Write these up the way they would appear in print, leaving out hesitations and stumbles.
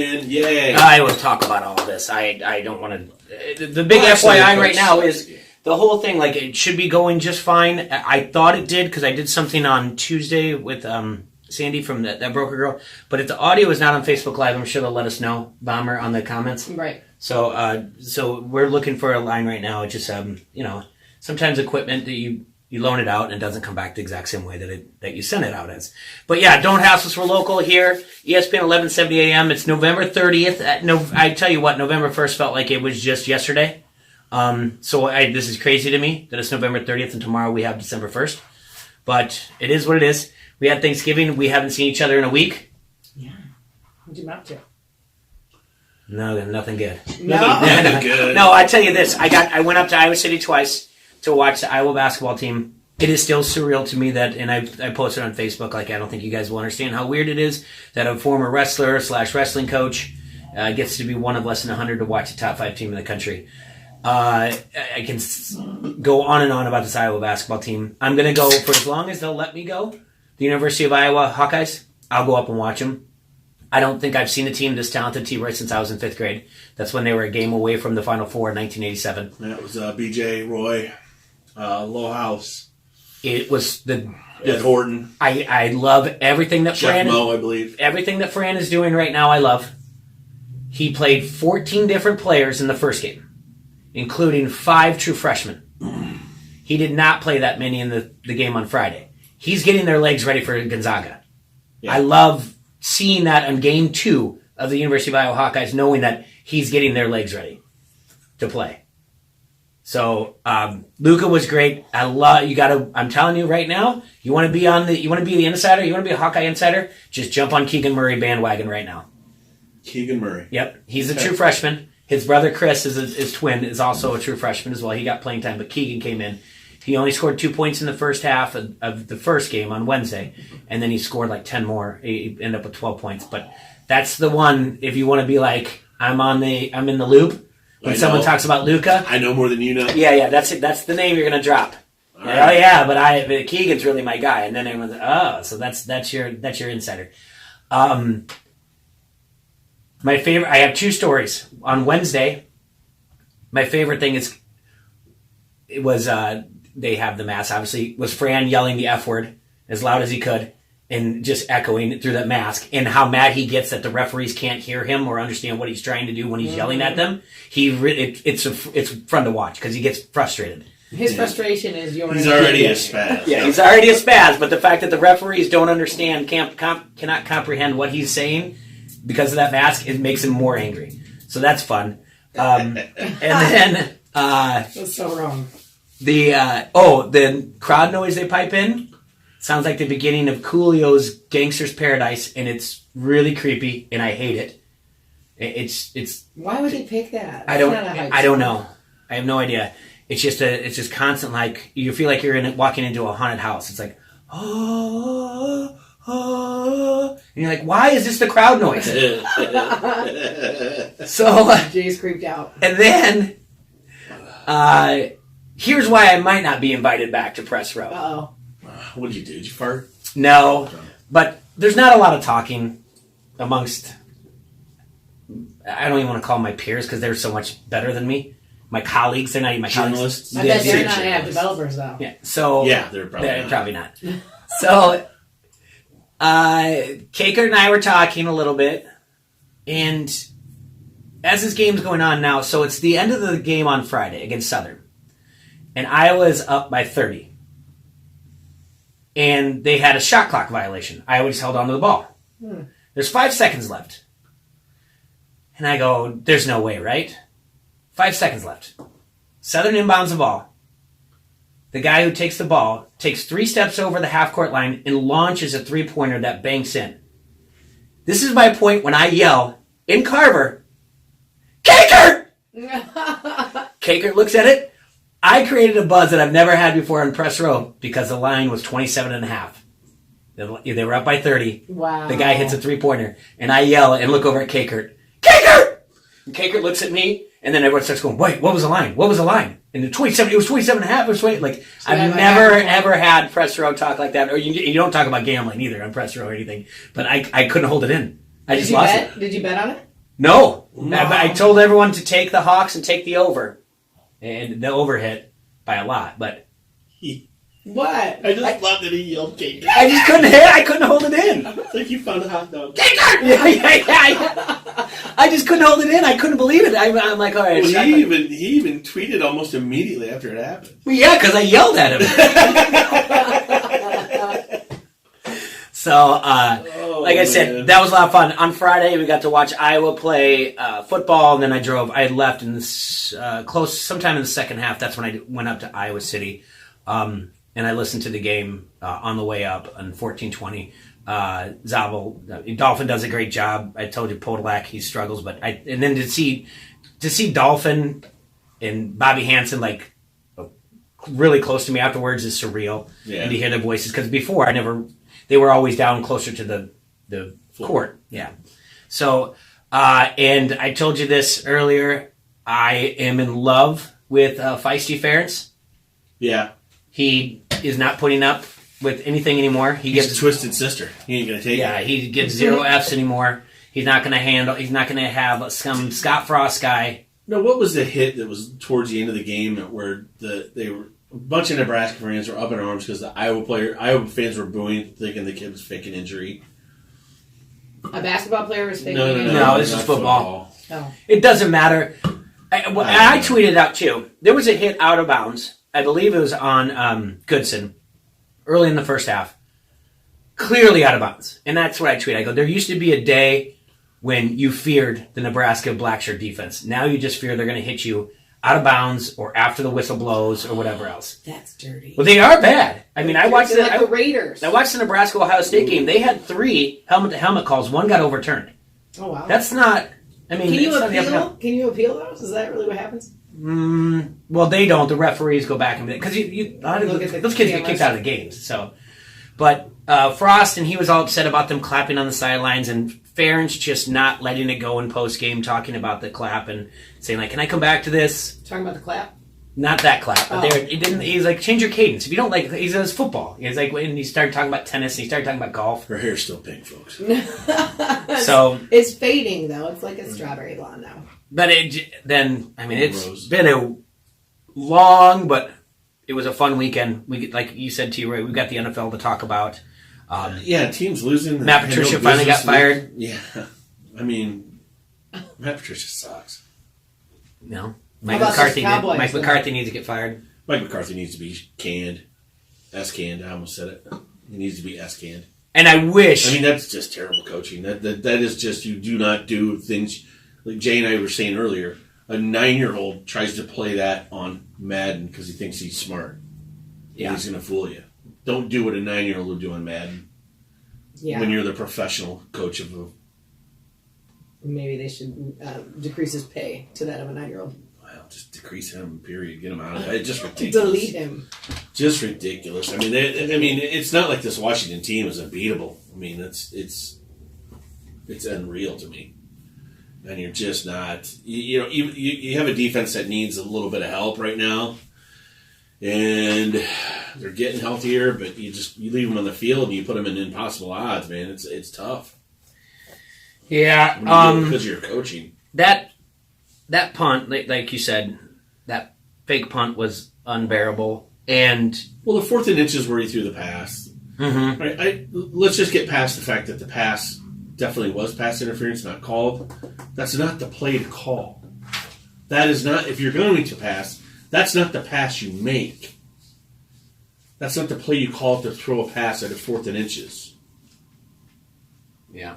Yay. I will talk about all this. I don't want to. The big FYI right now is the whole thing. Like, it should be going just fine. I thought it did because I did something on Tuesday with Sandy from that broker girl. But if the audio is not on Facebook Live, I'm sure they'll let us know, Bomber, on the comments. Right. So we're looking for a line right now. It's just sometimes equipment that you loan it out and it doesn't come back the exact same way that you sent it out as. But yeah, don't hassle us. We're local here. ESPN 1170 AM. It's November 30th. I tell you what, November 1st felt like it was just yesterday. This is crazy to me that it's November 30th and tomorrow we have December 1st. But it is what it is. We had Thanksgiving. We haven't seen each other in a week. Yeah. What'd you up to? No, nothing good. Nothing good. No, I tell you this. I went up to Iowa City twice to watch the Iowa basketball team. It is still surreal to me that, and I posted on Facebook, like, I don't think you guys will understand how weird it is that a former wrestler / wrestling coach gets to be one of less than 100 to watch the top 5 team in the country. I can go on and on about this Iowa basketball team. I'm going to go for as long as they'll let me go. The University of Iowa Hawkeyes, I'll go up and watch them. I don't think I've seen a team this talented right since I was in 5th grade. That's when they were a game away from the Final Four in 1987. Yeah, it was BJ, Roy, Lowhouse. It was Ed Horton. I love everything that Jeff Moe, I believe. Everything that Fran is doing right now, I love. He played 14 different players in the first game, including 5 true freshmen. He did not play that many in the game on Friday. He's getting their legs ready for Gonzaga. Yeah. I love seeing that on game 2 of the University of Iowa Hawkeyes, knowing that he's getting their legs ready to play. So Luka was great. I'm telling you right now, you want to be the insider, you want to be a Hawkeye insider, just jump on Keegan Murray bandwagon right now. Keegan Murray. Yep, he's a true freshman. His brother Chris, his twin, is also a true freshman as well. He got playing time, but Keegan came in. He only scored 2 points in the first half of the first game on Wednesday, and then he scored like 10 more. He ended up with 12 points. But that's the one, if you want to be like, I'm in the loop. When someone talks about Luka, I know more than you know. Yeah, that's it. That's the name you're gonna drop. Right. Oh yeah, but Keegan's really my guy. And then everyone's like, so that's your insider. My favorite. I have 2 stories on Wednesday. My favorite thing was they have the mask. Obviously, was Fran yelling the F word as loud as he could and just echoing through that mask, and how mad he gets that the referees can't hear him or understand what he's trying to do when he's yelling at them. It's fun to watch because he gets frustrated. His frustration is yours. He's already a spaz. Yeah, he's already a spaz, but the fact that the referees don't understand, cannot comprehend what he's saying because of that mask, it makes him more angry. So that's fun. And then that's so wrong. The crowd noise they pipe in sounds like the beginning of Coolio's Gangster's Paradise, and it's really creepy, and I hate it. It's. Why would they pick that? I don't know. I have no idea. It's just constant, like, you feel like you're walking into a haunted house. It's like, and you're like, why is this the crowd noise? So Jay's creeped out. And then, here's why I might not be invited back to Press Row. Uh-oh. What did you do? Did you fart? No, but there's not a lot of talking amongst, I don't even want to call them my peers because they're so much better than me. My colleagues, they're not even my journalists. I bet they're not developers, though. Yeah, so yeah, they're probably not. So, Kakert and I were talking a little bit, and as this game's going on now, so it's the end of the game on Friday against Southern, and Iowa is up by 30. And they had a shot clock violation. Iowa just held on to the ball. There's 5 seconds left. And I go, there's no way, right? 5 seconds left. Southern inbounds the ball. The guy who takes the ball takes 3 steps over the half-court line and launches a 3-pointer that banks in. This is my point when I yell, in Carver, Kakert! Kakert looks at it. I created a buzz that I've never had before on Press Row because the line was 27.5. They were up by 30. Wow. The guy hits a 3-pointer, and I yell and look over at Kakert. Kakert! And Kakert looks at me, and then everyone starts going, wait, what was the line? What was the line? And it was 27.5. It was 20. Like, so I've never, ever had Press Row talk like that. Or you don't talk about gambling either on Press Row or anything. But I couldn't hold it in. I just lost it. Did you bet on it? No. I told everyone to take the Hawks and take the over. And the over hit by a lot, but... What? I just love that he yelled Gator. I just couldn't hit. I couldn't hold it in. It's like you found a hot dog. Yeah. I just couldn't hold it in. I couldn't believe it. I'm like, all right. Well, he even tweeted almost immediately after it happened. Well, yeah, because I yelled at him. So, like I said, that was a lot of fun. On Friday, we got to watch Iowa play football, and then I left in this sometime in the second half. That's when I went up to Iowa City. And I listened to the game on the way up on 14:20. Zabel, Dolphin does a great job. I told you Podolak, he struggles, and then to see Dolphin and Bobby Hansen like really close to me afterwards is surreal. Yeah. And to hear their voices, because before they were always down closer to the court. Yeah. So and I told you this earlier. I am in love with Feisty Ferentz. Yeah. He is not putting up with anything anymore. He's a twisted sister. He ain't gonna take it. Yeah, he gives 0 Fs anymore. He's not gonna have some Scott Frost guy. No, what was the hit that was towards the end of the game where a bunch of Nebraska fans were up in arms because the Iowa fans were booing, thinking the kid was faking injury. A basketball player was faking injury? No, this is football. Oh. It doesn't matter. I tweeted out too. There was a hit out of bounds. I believe it was on Goodson early in the first half. Clearly out of bounds. And that's what I tweeted. I go, there used to be a day when you feared the Nebraska blackshirt defense. Now you just fear they're going to hit you out of bounds or after the whistle blows or whatever else. That's dirty. Well, they are bad. I mean, I watched the Raiders. I watched the Nebraska-Ohio State game. They had 3 helmet-to-helmet calls. 1 got overturned. Oh, wow. That's not... I mean, Can you appeal those? Is that really what happens? Well, they don't. The referees go back and because those kids get kicked out of the games. So, but Frost and he was all upset about them clapping on the sidelines, and Ferentz just not letting it go in post game, talking about the clap and saying like, "Can I come back to this?" Talking about the clap. Not that clap, but it didn't. He's like, change your cadence. If you don't like, he says football. He's like, when he started talking about tennis, and he started talking about golf. Her hair's still pink, folks. So it's fading though. It's like a strawberry blonde now. But it's been a long, but it was a fun weekend. We, like you said, T-Ray, we've got the NFL to talk about. Teams losing. Matt Patricia finally got fired. Yeah. I mean, Matt Patricia sucks. No. Mike McCarthy needs to get fired. Mike McCarthy needs to be canned. S-canned. I almost said it. He needs to be S-canned. And I wish... I mean, that's just terrible coaching. That is just, you do not do things... Like Jay and I were saying earlier, a 9-year-old tries to play that on Madden because he thinks he's smart. Yeah. And he's going to fool you. Don't do what a 9-year-old would do on Madden. Yeah. When you're the professional coach of a... Maybe they should decrease his pay to that of a 9-year-old. Well, just decrease him, period. Get him out of there. It's just ridiculous. Delete him. Just ridiculous. I mean, it's not like this Washington team is unbeatable. I mean, it's unreal to me. And you're just not, you have a defense that needs a little bit of help right now, and they're getting healthier. But you leave them on the field and you put them in impossible odds, man. It's tough. Yeah, because of your coaching. That punt, like you said, that fake punt was unbearable. And well, the 4th and inches where he threw the pass. Mm-hmm. Right, let's just get past the fact that the pass definitely was pass interference, not called. That's not the play to call. That is not, if you're going to pass, that's not the pass you make. That's not the play you call to throw a pass at a 4th and inches. Yeah.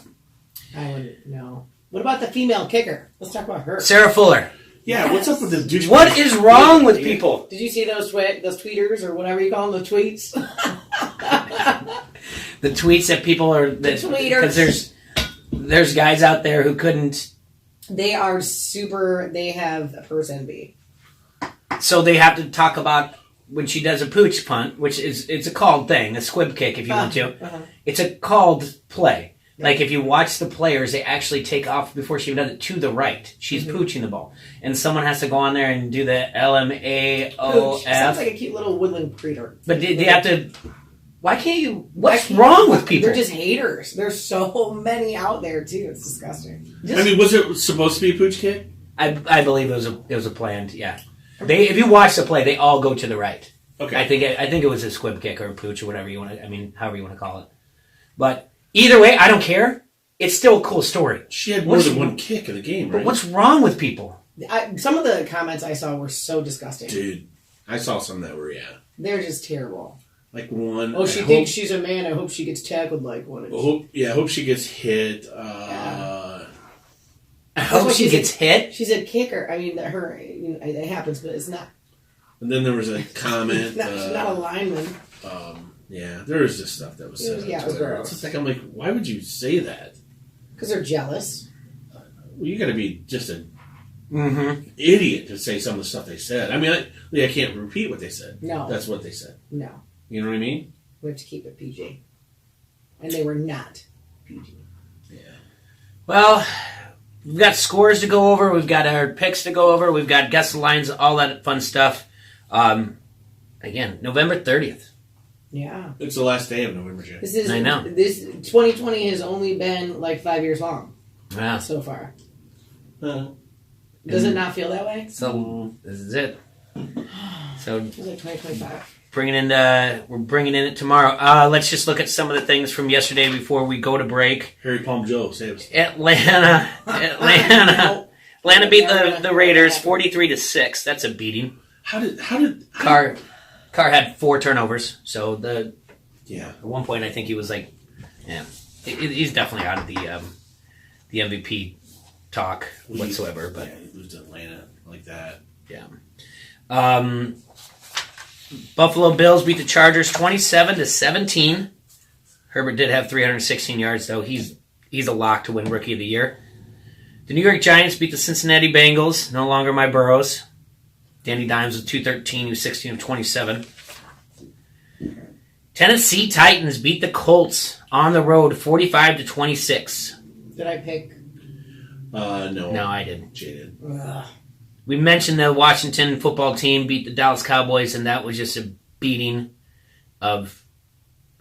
I wouldn't know. What about the female kicker? Let's talk about her. Sarah Fuller. Yeah, what's up with the douche? What is wrong with people? Did you see those tweeters or whatever you call them, the tweets? The tweets that people are... The tweeters. Because there's guys out there who couldn't... They have a purse envy. So they have to talk about when she does a pooch punt, which it's a called thing, a squib kick if you want to. Uh-huh. It's a called play. Yeah. Like if you watch the players, they actually take off before she does it to the right. She's pooching the ball. And someone has to go on there and do the LMAOF. Sounds like a cute little woodland creature. But they have to... Why can't you? What's wrong with people? They're just haters. There's so many out there too. It's disgusting. Was it supposed to be a pooch kick? I believe it was a planned. Yeah. If you watch the play, they all go to the right. Okay. I think it was a squib kick or a pooch or whatever you want to. I mean, however you want to call it. But either way, I don't care. It's still a cool story. She had more than one kick in the game, right? But what's wrong with people? Some of the comments I saw were so disgusting. Dude, I saw some that were They're just terrible. like one. Oh, she thinks she's a man. I hope she gets tackled like one. I hope she gets hit. I hope she gets hit. She's a kicker. I mean, it happens, but it's not. And then there was a comment. She's not a lineman. There was just stuff that was said. It was gross. It's like, I'm like, why would you say that? Because they're jealous. Well, you got to be just an idiot to say some of the stuff they said. I mean, I can't repeat what they said. No. That's what they said. No. You know what I mean? We have to keep it PG. And they were not PG. Yeah. Well, we've got scores to go over. We've got our picks to go over. We've got guess the lines, all that fun stuff. Again, November 30th. Yeah. It's the last day of November, Jay. I know. This 2020 has only been like 5 years long. Yeah. So far. Does it not feel that way? So this is it. So It was like 2025. we're bringing in it tomorrow. Let's just look at some of the things from yesterday before we go to break. Harry Palm Joe saves. Atlanta beat the Raiders 43-6. That's a beating. How did Carr had 4 turnovers. So at one point I think he was like, he's definitely out of the MVP talk whatsoever. But he lose to Atlanta like that. Yeah. Buffalo Bills beat the Chargers 27-17. Herbert did have 316 yards, though. He's a lock to win Rookie of the Year. The New York Giants beat the Cincinnati Bengals. No longer my Burrows. Danny Dimes was 213. He was 16 of 27. Tennessee Titans beat the Colts on the road 45-26. Did I pick? No, I didn't. Jay did. Ugh. We mentioned the Washington football team beat the Dallas Cowboys, and that was just a beating of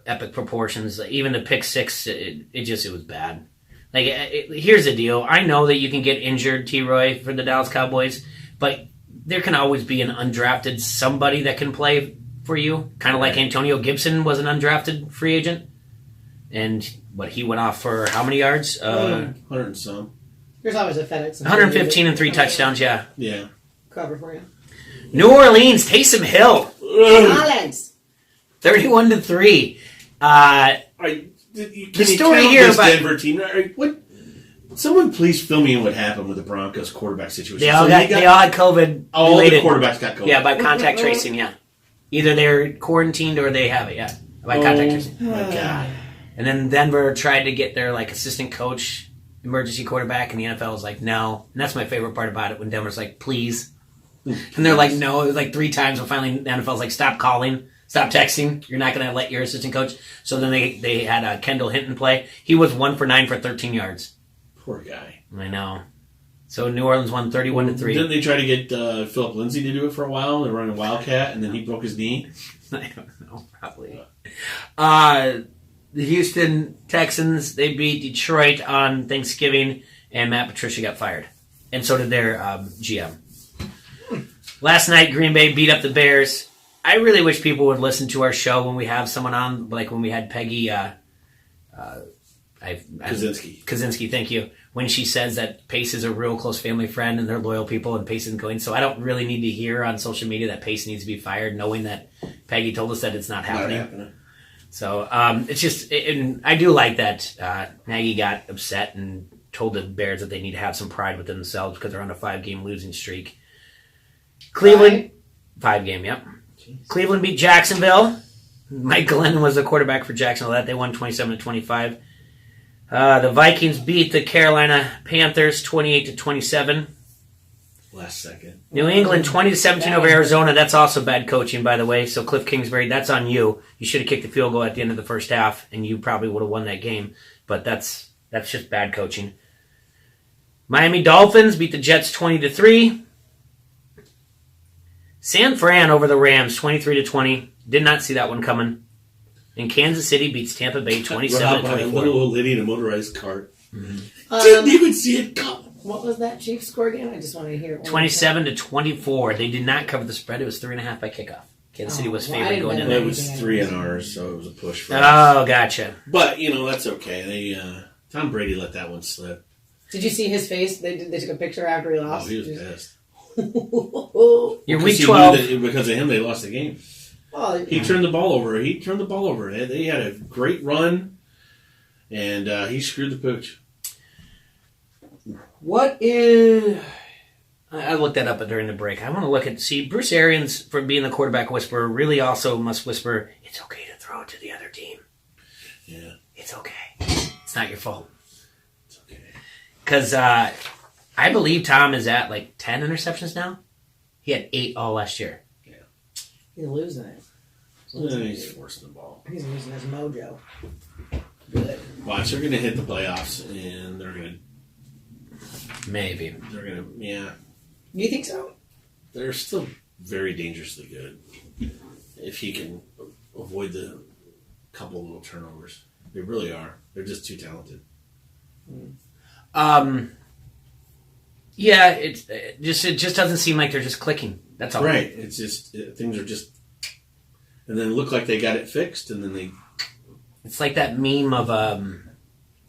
epic proportions. Even the pick six, it was bad. Like, here's the deal. I know that you can get injured, T-Roy, for the Dallas Cowboys, but there can always be an undrafted somebody that can play for you. Kind of like Antonio Gibson was an undrafted free agent. And he went off for how many yards? 100 and some. There's always a FedEx. 115 and 3 touchdowns, yeah. Yeah. Cover for you. New Orleans, Taysom Hill. Collins. 31-3. The story here about Denver team. What? Someone please fill me in what happened with the Broncos quarterback situation. They all had COVID. All related, the quarterbacks got COVID. Yeah, by contact tracing. Yeah, either they're quarantined or they have it. Yeah, by contact tracing. My God. And then Denver tried to get their assistant coach, emergency quarterback, and the NFL was like, no. And that's my favorite part about it when Denver's like, please. And they're like, no. It was like 3 times, but finally the NFL's like, stop calling. Stop texting. You're not going to let your assistant coach. So then they had Kendall Hinton play. He was 1 for 9 for 13 yards. Poor guy. I know. So New Orleans won 31-3. Didn't they try to get Philip Lindsay to do it for a while? They're running Wildcat, and then he broke his knee. I don't know. Probably. The Houston Texans, they beat Detroit on Thanksgiving, and Matt Patricia got fired. And so did their GM. Last night, Green Bay beat up the Bears. I really wish people would listen to our show when we have someone on, like when we had Peggy Kaczynski, thank you. When she says that Pace is a real close family friend and they're loyal people and Pace isn't going. So I don't really need to hear on social media that Pace needs to be fired, knowing that Peggy told us that it's not happening. So it's just, and I do like that Nagy got upset and told the Bears that they need to have some pride within themselves because they're on a 5-game losing streak. Cleveland, 5-game, yep. Jeez. Cleveland beat Jacksonville. Mike Glenn was the quarterback for Jacksonville. That they won 27-25. The Vikings beat the Carolina Panthers 28-27. Last second. New England 20-17 over Arizona. That's also bad coaching, by the way. So Cliff Kingsbury, that's on you. You should have kicked the field goal at the end of the first half, and you probably would have won that game. But that's just bad coaching. Miami Dolphins beat the Jets 20-3. San Fran over the Rams 23-20. Did not see that one coming. And Kansas City beats Tampa Bay 27-24. Little old lady in a motorized cart. Mm-hmm. Didn't even see it come. What was that Chiefs score again? I just want to hear it. 27-24. They did not cover the spread. It was 3.5 by kickoff. Kansas City was favored going in It there. was 3 on ours, so it was a push for us. Oh, gotcha. But, that's okay. Tom Brady let that one slip. Did you see his face? They took a picture after he lost. Oh, he was pissed. You're week He 12. knew that because of him, they lost the game. Well, He turned the ball over. They had a great run, and he screwed the pooch. What is... I looked that up during the break. I want to look at... See, Bruce Arians, for being the quarterback whisperer, really also must whisper, it's okay to throw it to the other team. Yeah. It's okay. It's not your fault. It's okay. Because I believe Tom is at 10 interceptions now. He had 8 all last year. Yeah. he's losing it. He's forcing the ball. He's losing his mojo. Good. Watch, they're going to hit the playoffs, and they're going Maybe. to, yeah. You think so? They're still very dangerously good if he can avoid the couple little turnovers. They really are. They're just too talented. Yeah, it just doesn't seem like they're just clicking. That's all. Right. It's just things are just, and then look like they got it fixed, and then they. It's like that meme of Well,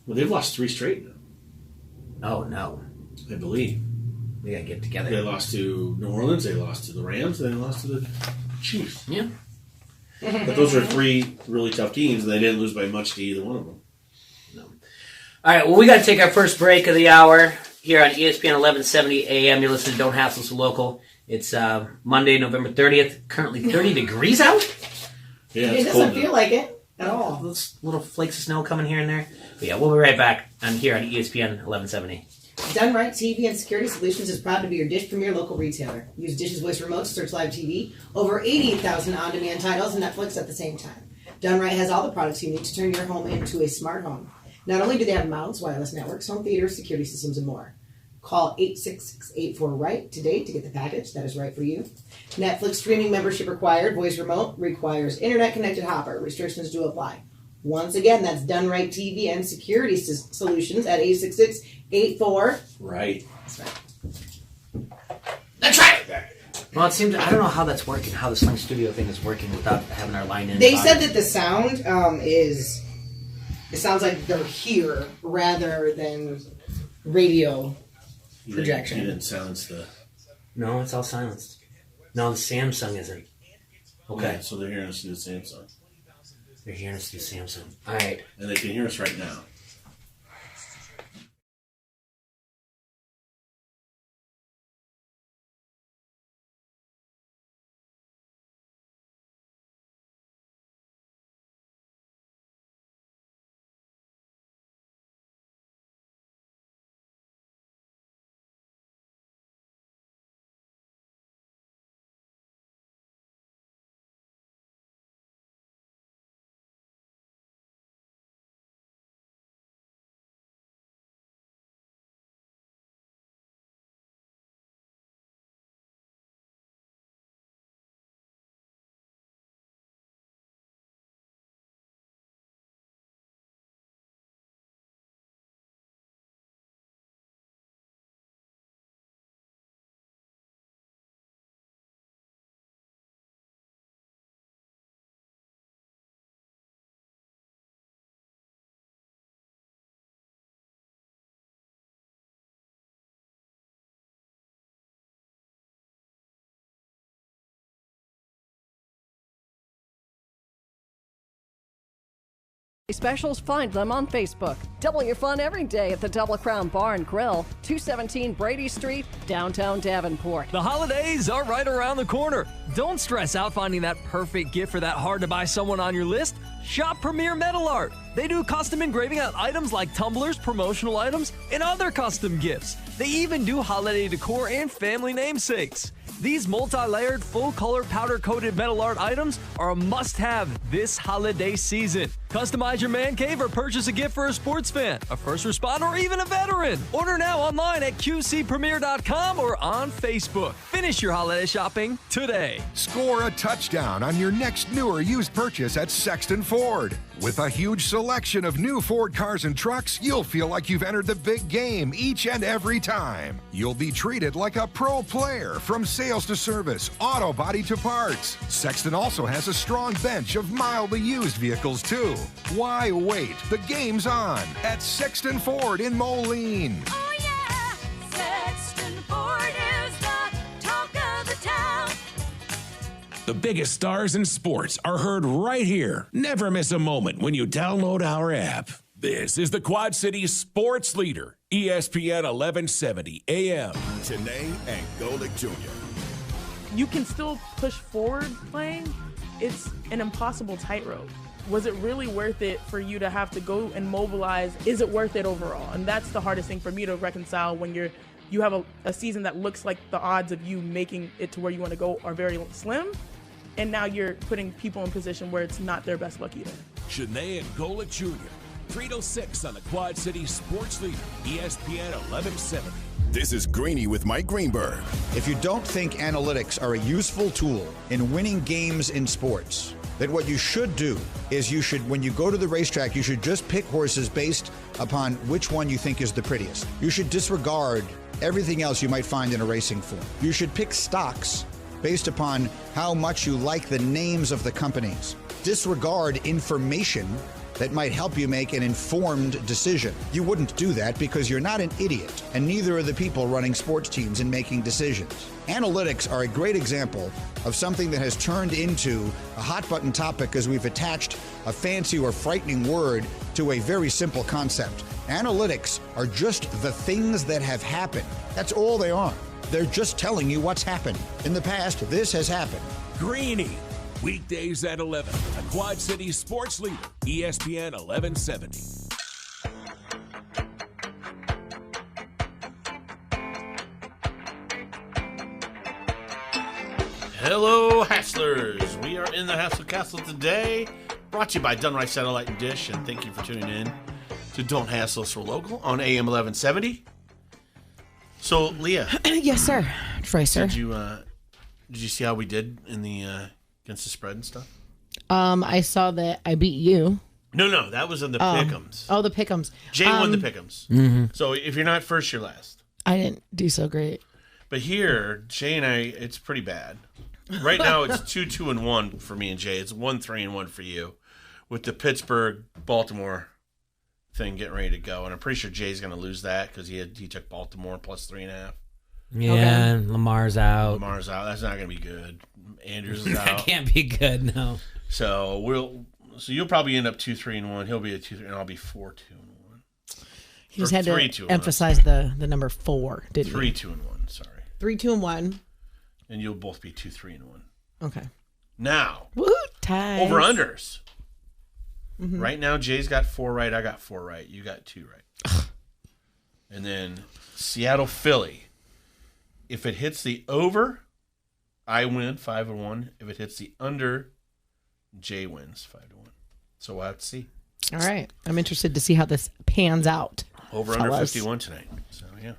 they've lost 3 straight now. Oh no, I believe. we gotta get together. They lost to New Orleans. They lost to the Rams. They lost to the Chiefs. Yeah. But those are 3 really tough teams, and they didn't lose by much to either one of them. All right, well, we got to take our first break of the hour here on ESPN 1170 AM. You're listening to Don't Hassle So Local. It's Monday, November 30th. Currently 30 degrees out. Yeah, It it's doesn't cold feel like it at all. Those little flakes of snow coming here and there. But yeah, we'll be right back. I'm here on ESPN 1170. Done Right TV and Security Solutions is proud to be your Dish Premier local retailer. Use Dish's voice remote to search live TV, over 88,000 on-demand titles, and Netflix at the same time. Done Right has all the products you need to turn your home into a smart home. Not only do they have mounts, wireless networks, home theaters, security systems, and more. Call 866-84-RIGHT today to get the package that is right for you. Netflix streaming membership required. Voice remote requires internet-connected hopper. Restrictions do apply. Once again, that's Done Right TV and Security Solutions at 866-84. Right. That's right. That's right! Well, it seems, I don't know how that's working, how the Sling Studio thing is working without having our line in. They said that the sound is... It sounds like they're here rather than radio projection. You didn't silence the... No, it's all silenced. No, the Samsung isn't. Okay. Yeah, so they're hearing us do the Samsung. They're hearing us do Samsung. All right. And they can hear us right now. Specials, find them on Facebook. Double your fun every day at the Double Crown Bar and Grill, 217 Brady Street, downtown Davenport. The holidays are right around the corner. Don't stress out finding that perfect gift for that hard-to-buy someone on your list. Shop Premier Metal Art. They do custom engraving on items like tumblers, promotional items, and other custom gifts. They even do holiday decor and family namesakes. These multi-layered, full-color, powder-coated metal art items are a must-have this holiday season. Customize your man cave or purchase a gift for a sports fan, a first responder, or even a veteran. Order now online at qcpremier.com or on Facebook. Finish your holiday shopping today. Score a touchdown on your next new or used purchase at Sexton Ford. With a huge selection of new Ford cars and trucks, you'll feel like you've entered the big game each and every time. You'll be treated like a pro player from sales to service, auto body to parts. Sexton also has a strong bench of mildly used vehicles too. Why wait? The game's on at Sexton Ford in Moline. Oh yeah, Sexton Ford is the talk of the town. The biggest stars in sports are heard right here. Never miss a moment when you download our app. This is the Quad Cities sports leader, ESPN 1170 AM. Janae and Golick Jr. You can still push forward playing. It's an impossible tightrope. Was it really worth it for you to have to go and mobilize? Is it worth it overall? And that's the hardest thing for me to reconcile when you have a season that looks like the odds of you making it to where you want to go are very slim. And now you're putting people in position where it's not their best luck either. Janae and Golick Jr. 3 to 6 on the Quad Cities sports leader, ESPN 1170. This is Greeny with Mike Greenberg. If you don't think analytics are a useful tool in winning games in sports, then what you should do is when you go to the racetrack, you should just pick horses based upon which one you think is the prettiest. You should disregard everything else you might find in a racing form. You should pick stocks based upon how much you like the names of the companies. Disregard information that might help you make an informed decision. You wouldn't do that because you're not an idiot, and neither are the people running sports teams and making decisions. Analytics are a great example of something that has turned into a hot button topic because we've attached a fancy or frightening word to a very simple concept. Analytics are just the things that have happened. That's all they are. They're just telling you what's happened. In the past, this has happened. Greeny, weekdays at 11, the Quad Cities sports leader, ESPN 1170. Hello, Hasslers. We are in the Hassle Castle today, brought to you by Dunright Satellite and Dish, and thank you for tuning in to Don't Hassle Us for Local on AM 1170. So, Leah. Yes, sir. Troy, sir. Did you see how we did in the against the spread and stuff? I saw that I beat you. No, that was in the pick'ems. Oh, the pick'ems. Jay won the pick'ems. Mm-hmm. So if you're not first, you're last. I didn't do so great. But here, Jay and I, it's pretty bad. Right now, it's 2-2-1 for me and Jay. It's 1-3-1 for you, with the Pittsburgh-Baltimore thing getting ready to go. And I'm pretty sure Jay's going to lose that because he took Baltimore plus 3.5. Yeah, Okay. and Lamar's out. That's not going to be good. Andrews is That out. can't be good, no. So you'll probably end up 2-3-1. He'll be a 2-3, and I'll be 4-2-1. He just Or had to 3-2-1. emphasize the number 4, didn't he? 3-2-1. Sorry. 3-2-1. And you'll both be 2-3-1. Okay. Now, Woo, ties. over unders. Mm-hmm. Right now, Jay's got 4 right. I got 4 right. You got 2 right. And then Seattle, Philly. If it hits the over, I win 5-1. If it hits the under, Jay wins 5-1. So we'll have to see. All right. I'm interested to see how this pans out. Over under 51 tonight. So yeah.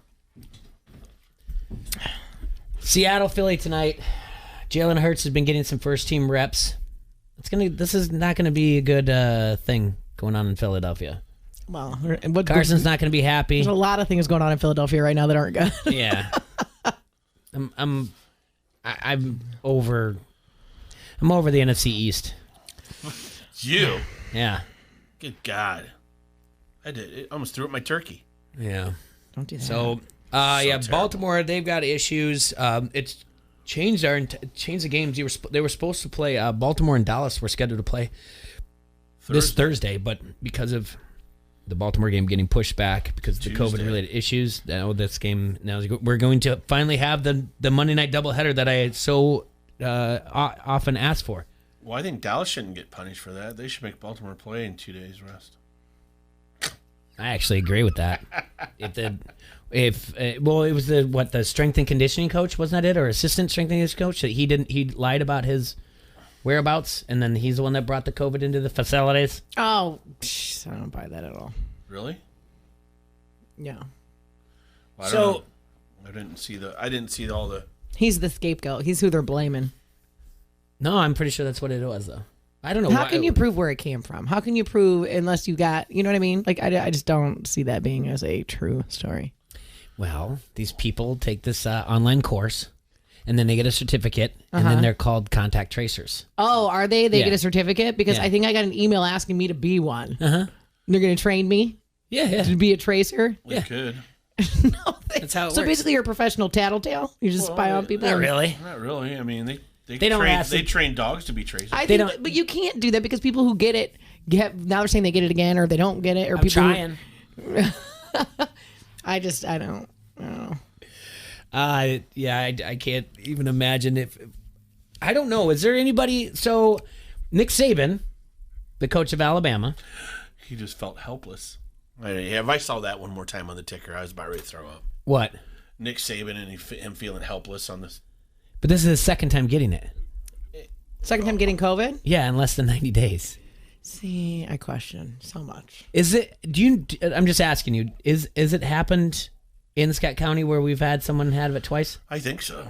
Seattle, Philly tonight. Jalen Hurts has been getting some first team reps. This is not gonna be a good thing going on in Philadelphia. Well, Carson's not gonna be happy. There's a lot of things going on in Philadelphia right now that aren't good. Yeah. I'm over the NFC East. You. Yeah. Good God. I did. It almost threw up my turkey. Yeah. Don't do that. So, terrible. Baltimore, they've got issues. It's changed the games. They were supposed to play. Baltimore and Dallas were scheduled to play this Thursday, but because of the Baltimore game getting pushed back because of the COVID-related issues, this game now we're going to finally have the Monday night doubleheader that I so often ask for. Well, I think Dallas shouldn't get punished for that. They should make Baltimore play in 2 days rest. I actually agree with that. it was the strength and conditioning coach, wasn't that it, or assistant strength and conditioning coach that he lied about his whereabouts, and then he's the one that brought the COVID into the facilities. Oh, I don't buy that at all. Really? Yeah. Well, I didn't see all the. He's the scapegoat. He's who they're blaming. No, I'm pretty sure that's what it was, though. I don't know. How can you prove where it came from? How can you prove unless you got, you know what I mean? Like, I just don't see that being as a true story. Well, these people take this online course, and then they get a certificate, and then they're called contact tracers. Oh, are they? They get a certificate? Because I think I got an email asking me to be one. Uh-huh. They're going to train me? Yeah. To be a tracer? We could. No, that's how it so works. basically you're a professional tattletale? You just spy on people? Not really. Not really. I mean, they don't ask they train dogs to be tracers. I think, but you can't do that because people who get it, now they're saying they get it again or they don't get it. Or I'm people trying. I don't know. I can't even imagine if. I don't know. Is there anybody? So, Nick Saban, the coach of Alabama. He just felt helpless. If I saw that one more time on the ticker, I was about ready to throw up. What? Nick Saban and him feeling helpless on this. But this is his second time getting it. Second time getting COVID? Yeah, in less than 90 days. See, I question so much. Is it? I'm just asking you. Is it happened in Scott County where we've had someone have it twice? I think so.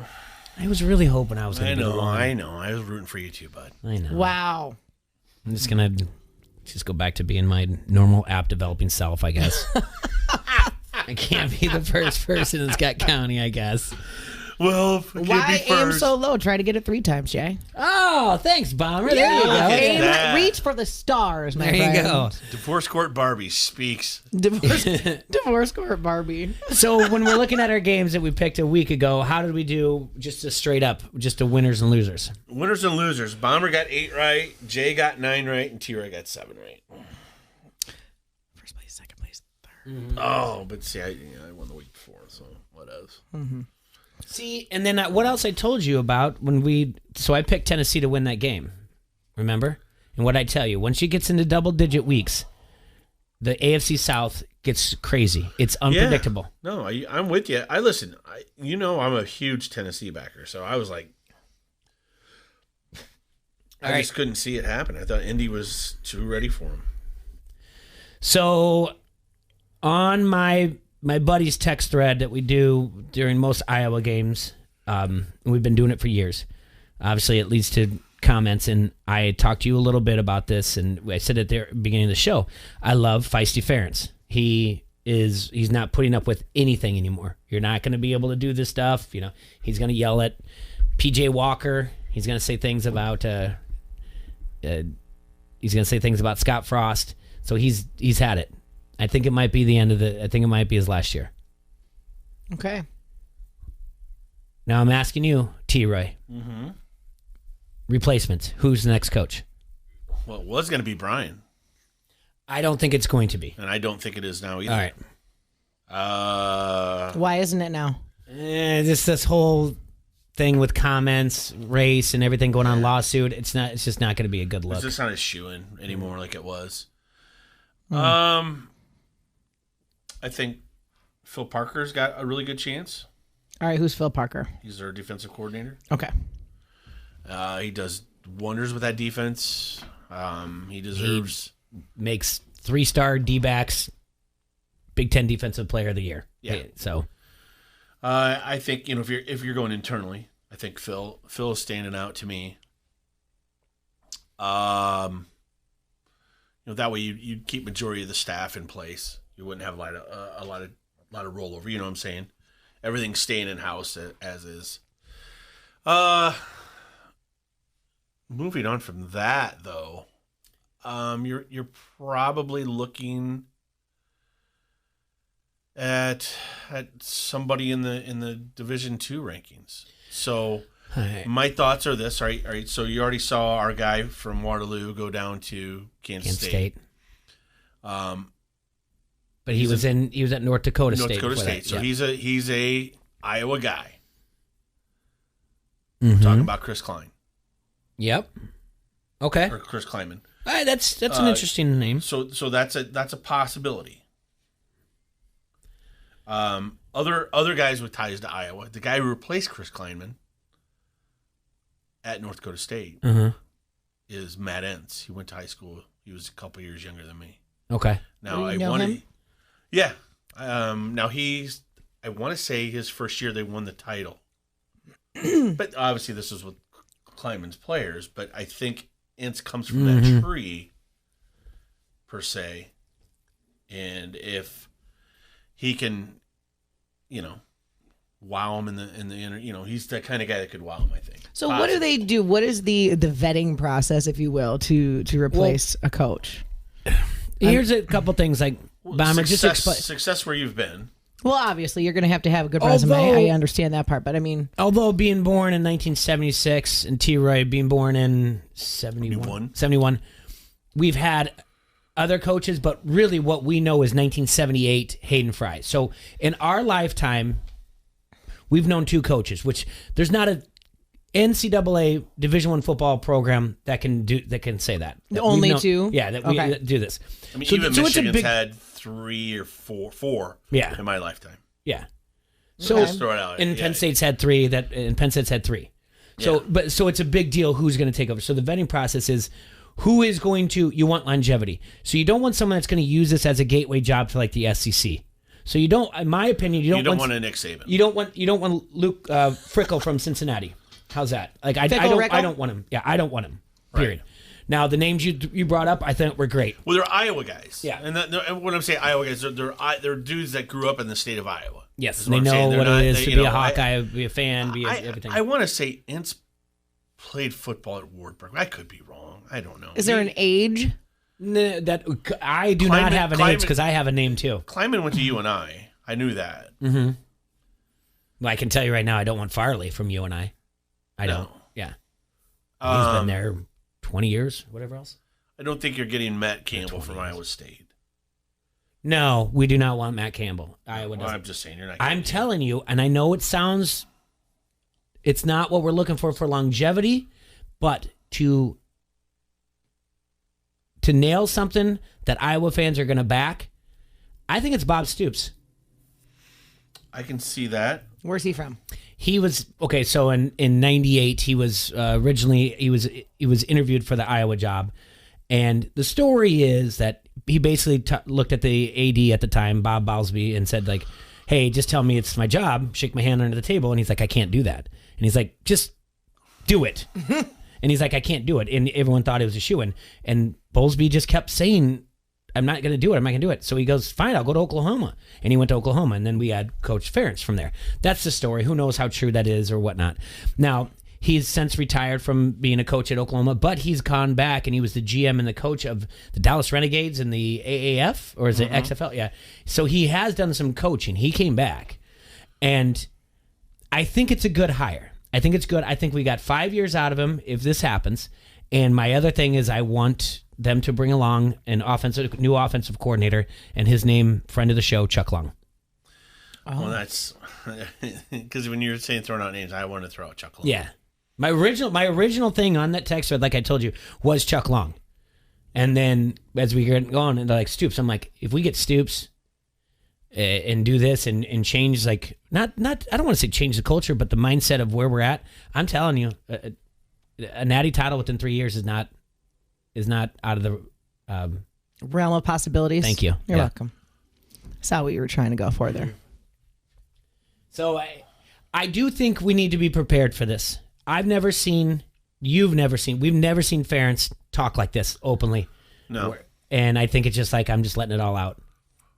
I was really hoping I was going to be the one. I know. I was rooting for you too, bud. I know. Wow. I'm just going to go back to being my normal app developing self, I guess. I can't be the first person in Scott County, I guess. Well, why aim so low? Try to get it 3 times, Jay. Oh, thanks, Bomber. There you go. Reach for the stars, my friend. There you go. Divorce Court Barbie speaks. Divorce Court Barbie. So when we're looking at our games that we picked a week ago, how did we do just a straight up, just a winners and losers? Winners and losers. Bomber got 8 right, Jay got 9 right, and T-Roy got 7 right. First place, second place, third. Mm-hmm. Oh, but see, I won the week before, so what else? Mm-hmm. See, and then what else I told you about so I picked Tennessee to win that game, remember? And what I tell you, once she gets into double-digit weeks, the AFC South gets crazy. It's unpredictable. Yeah. No, I'm with you. I'm a huge Tennessee backer, so I was like, I just couldn't see it happen. I thought Indy was too ready for him. So on my buddy's text thread that we do during most Iowa games, and we've been doing it for years. Obviously, it leads to comments, and I talked to you a little bit about this, and I said at the beginning of the show, I love feisty Ferentz. He's not putting up with anything anymore. You're not going to be able to do this stuff. He's going to yell at PJ Walker. He's going to say things about Scott Frost. So he's had it. I think it might be it might be his last year. Okay. Now I'm asking you, T-Roy. Mm-hmm. Replacements. Who's the next coach? Well, it was going to be Brian. I don't think it's going to be. And I don't think it is now either. All right. Why isn't it now? Just this whole thing with comments, race, and everything going on, lawsuit. It's just not going to be a good look. It's just not a shoo-in anymore like it was. I think Phil Parker's got a really good chance. All right, who's Phil Parker? He's their defensive coordinator. Okay. He does wonders with that defense. He deserves... He makes 3-star D-backs Big Ten Defensive Player of the Year. Yeah. So... I think, if you're going internally, I think Phil is standing out to me. That way you'd keep majority of the staff in place. You wouldn't have a lot of rollover. You know what I'm saying? Everything's staying in house as is. Moving on from that though, you're probably looking at somebody in the Division II rankings. So my thoughts are this. All right. So you already saw our guy from Waterloo go down to Kansas State. But he was at North Dakota State. North Dakota State. So he's a Iowa guy. Mm-hmm. We're talking about Chris Klein. Yep. Okay. Or Chris Kleinman. All right, that's an interesting name. So that's a possibility. other guys with ties to Iowa. The guy who replaced Chris Kleinman at North Dakota State is Matt Entz. He went to high school. He was a couple years younger than me. Okay. Do Now you I know wanted, him? yeah. Now I want to say his first year they won the title, but obviously this was with Kleinman's players. But I think Entz comes from that tree per se, and if he can, wow him in the inner, he's the kind of guy that could wow him, I think. So what do they do? What is the vetting process, if you will, to replace a coach? Here's a couple things like Bomber just explain. Success where you've been. Well, obviously, you're going to have a good resume. I understand that part, but I mean... Although being born in 1976 and T-Roy being born in 71, we've had other coaches, but really what we know is 1978 Hayden Fry. So in our lifetime, we've known two coaches, which there's not a NCAA Division I football program that can say that. Only two? Yeah, that we do this. I mean, even Michigan's had 3 or 4 in my lifetime. Yeah. So just throw it out. And Penn State's had 3. And Penn State's had 3. So so it's a big deal who's going to take over. So the vetting process is who is going to, you want longevity. So you don't want someone that's going to use this as a gateway job to like the SEC. So you don't, in my opinion, you don't want a Nick Saban. You don't want Luke Frickle from Cincinnati. How's that? Like I don't want him. Yeah, I don't want him. Period. Right. Now the names you brought up, I think were great. Well, they're Iowa guys. Yeah, and when I'm saying Iowa guys, they're dudes that grew up in the state of Iowa. Yes, they know what it is to be a Hawkeye, be a fan, be everything. I want to say Entz played football at Wartburg. I could be wrong. I don't know. Is there an age? No, that I do not have an age because I have a name too. Kleinman went to UNI. I knew that. Mm-hmm. Well, I can tell you right now, I don't want Farley from UNI. I don't. Yeah. He's been there 20 years, whatever else. I don't think you're getting Matt Campbell from Iowa State. No, we do not want Matt Campbell. Iowa doesn't. I'm just saying you're not. I'm telling you, and I know it's not what we're looking for longevity, but to nail something that Iowa fans are going to back, I think it's Bob Stoops. I can see that. Where's he from? He was okay. So in '98, he was originally he was interviewed for the Iowa job, and the story is that he basically looked at the AD at the time, Bob Bowlesby, and said like, "Hey, just tell me it's my job. Shake my hand under the table." And he's like, "I can't do that." And he's like, "Just do it." And he's like, "I can't do it." And everyone thought it was a shoo-in. And Bowlesby just kept saying, "I'm not going to do it. I'm not going to do it." So he goes, "Fine, I'll go to Oklahoma." And he went to Oklahoma, and then we had Coach Ferentz from there. That's the story. Who knows how true that is or whatnot. Now, he's since retired from being a coach at Oklahoma, but he's gone back, and he was the GM and the coach of the Dallas Renegades in the AAF, or is it XFL? Yeah. So he has done some coaching. He came back, and I think it's a good hire. I think it's good. I think we got 5 years out of him if this happens. And my other thing is I want them to bring along a new offensive coordinator, and his name, friend of the show, Chuck Long. Oh, well, that's because when you were saying throwing out names, I wanted to throw out Chuck Long. Yeah, my original thing on that text thread, like I told you, was Chuck Long. And then as we get going, and they're like Stoops, I'm like, if we get Stoops and do this and change, like not I don't want to say change the culture, but the mindset of where we're at. I'm telling you, a natty title within 3 years is not out of the realm of possibilities. Thank you. You're welcome. Saw what you were trying to go for there. So I do think we need to be prepared for this. We've never seen Ferentz talk like this openly. No. And I think it's just like, I'm just letting it all out.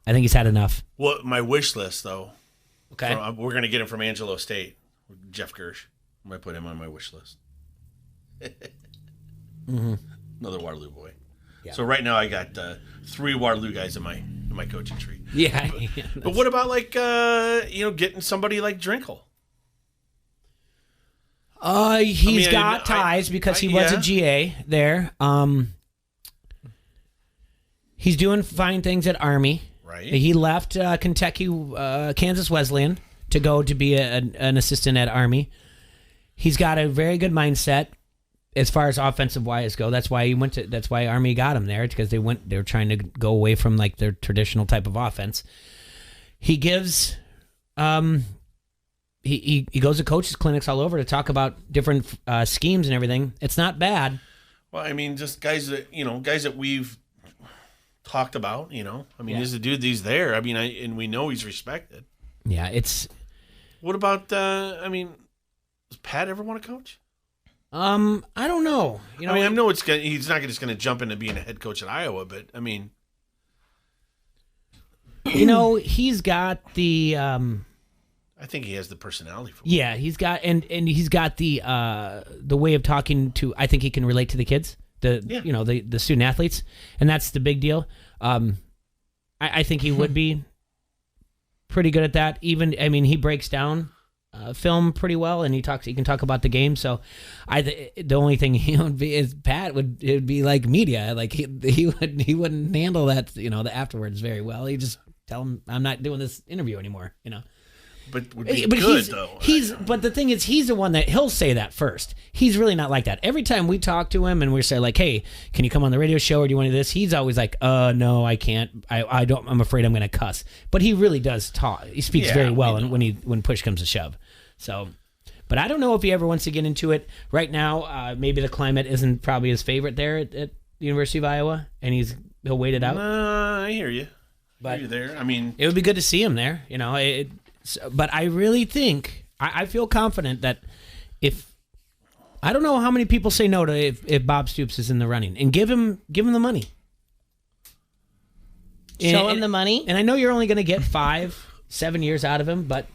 I think he's had enough. Well, my wish list, though. Okay. We're going to get him from Angelo State, Jeff Gersh. I'm going to put him on my wish list. Another Waterloo boy. Yeah. So right now I got 3 Waterloo guys in my coaching tree. Yeah. But what about like getting somebody like Drinkle? He's got ties because he was a GA there. He's doing fine things at Army. Right. He left Kentucky, Kansas Wesleyan to go to be an assistant at Army. He's got a very good mindset as far as offensive wise go. That's why that's why Army got him there, because they were trying to go away from like their traditional type of offense. He gives He goes to coaches clinics all over to talk about different schemes and everything. It's not bad. Well, I mean, just guys that we've talked about. I mean, he's a dude. He's there. I mean, and we know he's respected. Yeah, it's. What about? I mean, does Pat ever want to coach? I don't know. I know he's not just going to jump into being a head coach at Iowa, but I mean, he's got the. I think he has the personality for it. Yeah, he's got and he's got the way of talking to. I think he can relate to the kids, the student athletes, and that's the big deal. I think he would be pretty good at that. He breaks down film pretty well, and he can talk about the game. So, the only thing he would be is Pat would be like media, like he wouldn't handle that the afterwards very well. He just tell him I'm not doing this interview anymore. But would be good though. But the thing is, he's the one that he'll say that first. He's really not like that. Every time we talk to him and we say like, "Hey, can you come on the radio show or do you want to do this?" He's always like, no, I can't. I don't. I'm afraid I'm going to cuss." But he really does talk. He speaks very well, and when push comes to shove. So, but I don't know if he ever wants to get into it right now. Maybe the climate isn't probably his favorite there at the University of Iowa, and he'll wait it out. I hear you. But you're there. I mean, it would be good to see him there. But I really think I feel confident that if I don't know how many people say no to if Bob Stoops is in the running, and give him the money. Show him the money. And I know you're only going to get 5-7 years out of him, but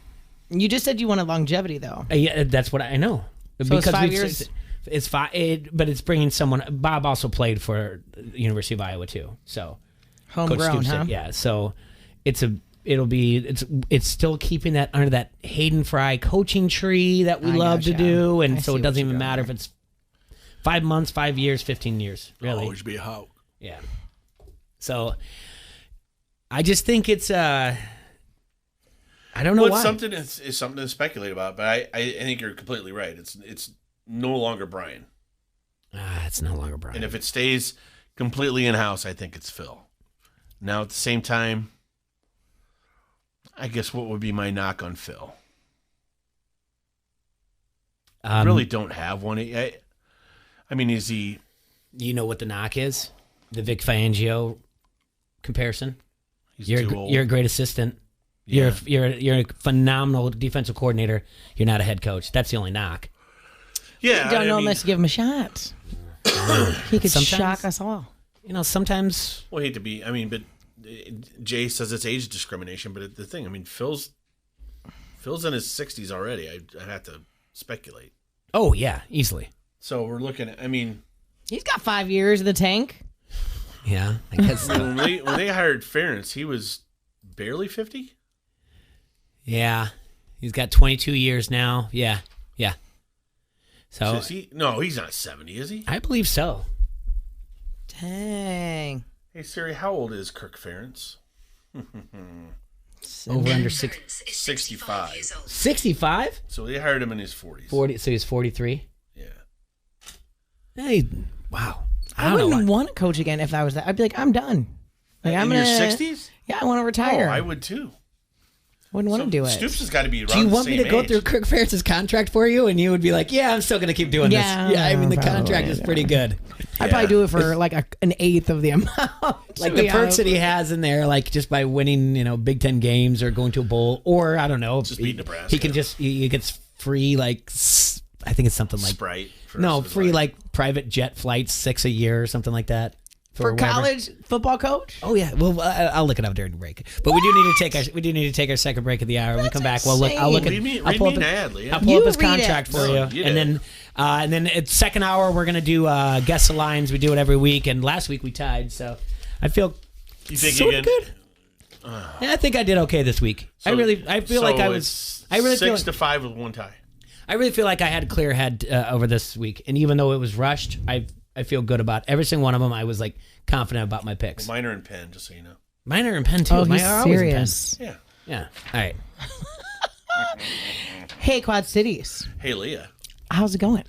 you just said you wanted longevity, though. Yeah, that's what I know. So because it's 5 years. It's 5, but it's bringing someone. Bob also played for the University of Iowa too, so homegrown, huh? Yeah, so it's still keeping that under that Hayden Fry coaching tree that we love to do, and so it doesn't even matter if it's 5 months, 5 years, 15 years. Really, always be a hoe. Yeah. So I just think it's I don't know why. It's something to speculate about, but I think you're completely right. It's no longer Brian. It's no longer Brian. And if it stays completely in house, I think it's Phil. Now at the same time, I guess what would be my knock on Phil? I really don't have one. I mean, is he? You know what the knock is? The Vic Fangio comparison. You're a great assistant. Yeah. You're a phenomenal defensive coordinator. You're not a head coach. That's the only knock. Yeah, you don't know unless you give him a shot. He could shock us all. Sometimes. Well, I hate to be. I mean, but Jay says it's age discrimination. But the thing, I mean, Phil's in his 60s already. I have to speculate. Oh yeah, easily. So we're looking at. I mean, he's got 5 years in the tank. Yeah, I guess. when they hired Ferentz, he was barely 50. Yeah, he's got 22 years now. Yeah. So no, he's not 70, is he? I believe so. Dang. Hey Siri, how old is Kirk Ferentz? Over under 65. 65? So they hired him in his 40s. 40. So he's 43. Yeah. Hey, wow. I wouldn't want to coach again if I was that. I'd be like, I'm done. Like, in your 60s? Yeah, I want to retire. Oh, I would too. Wouldn't want to do it. Stoops has got to be around. Do you want the same me to go age. through Kirk Ferentz's contract for you? And you would be like, yeah, I'm still going to keep doing this. Yeah, I mean, the contract is pretty good. I'd probably do it for like an eighth of the amount. Like the perks that he has in there, like just by winning, Big Ten games or going to a bowl, or I don't know. Just beat Nebraska. He can he gets free, like, I think it's something like. Sprite. Free like private jet flights, 6 a year or something like that. For college football coach? Oh yeah. Well, I'll look it up during the break. But we do need to take our second break of the hour. When we come back, I'll pull up his contract for you, and then at second hour we're gonna do guess the lines. We do it every week, and last week we tied, so I feel good. Yeah, I think I did okay this week. So, I feel like I was. I really 6-5 with one tie. I really feel like I had a clear head over this week, and even though it was rushed, I feel good about every single one of them. I was like confident about my picks. Well, mine are in pen, just so you know. Mine are in pen too. Oh, Mine he's are always serious. in pen. Yeah. All right. Hey, Quad Cities. Hey, Leah. How's it going?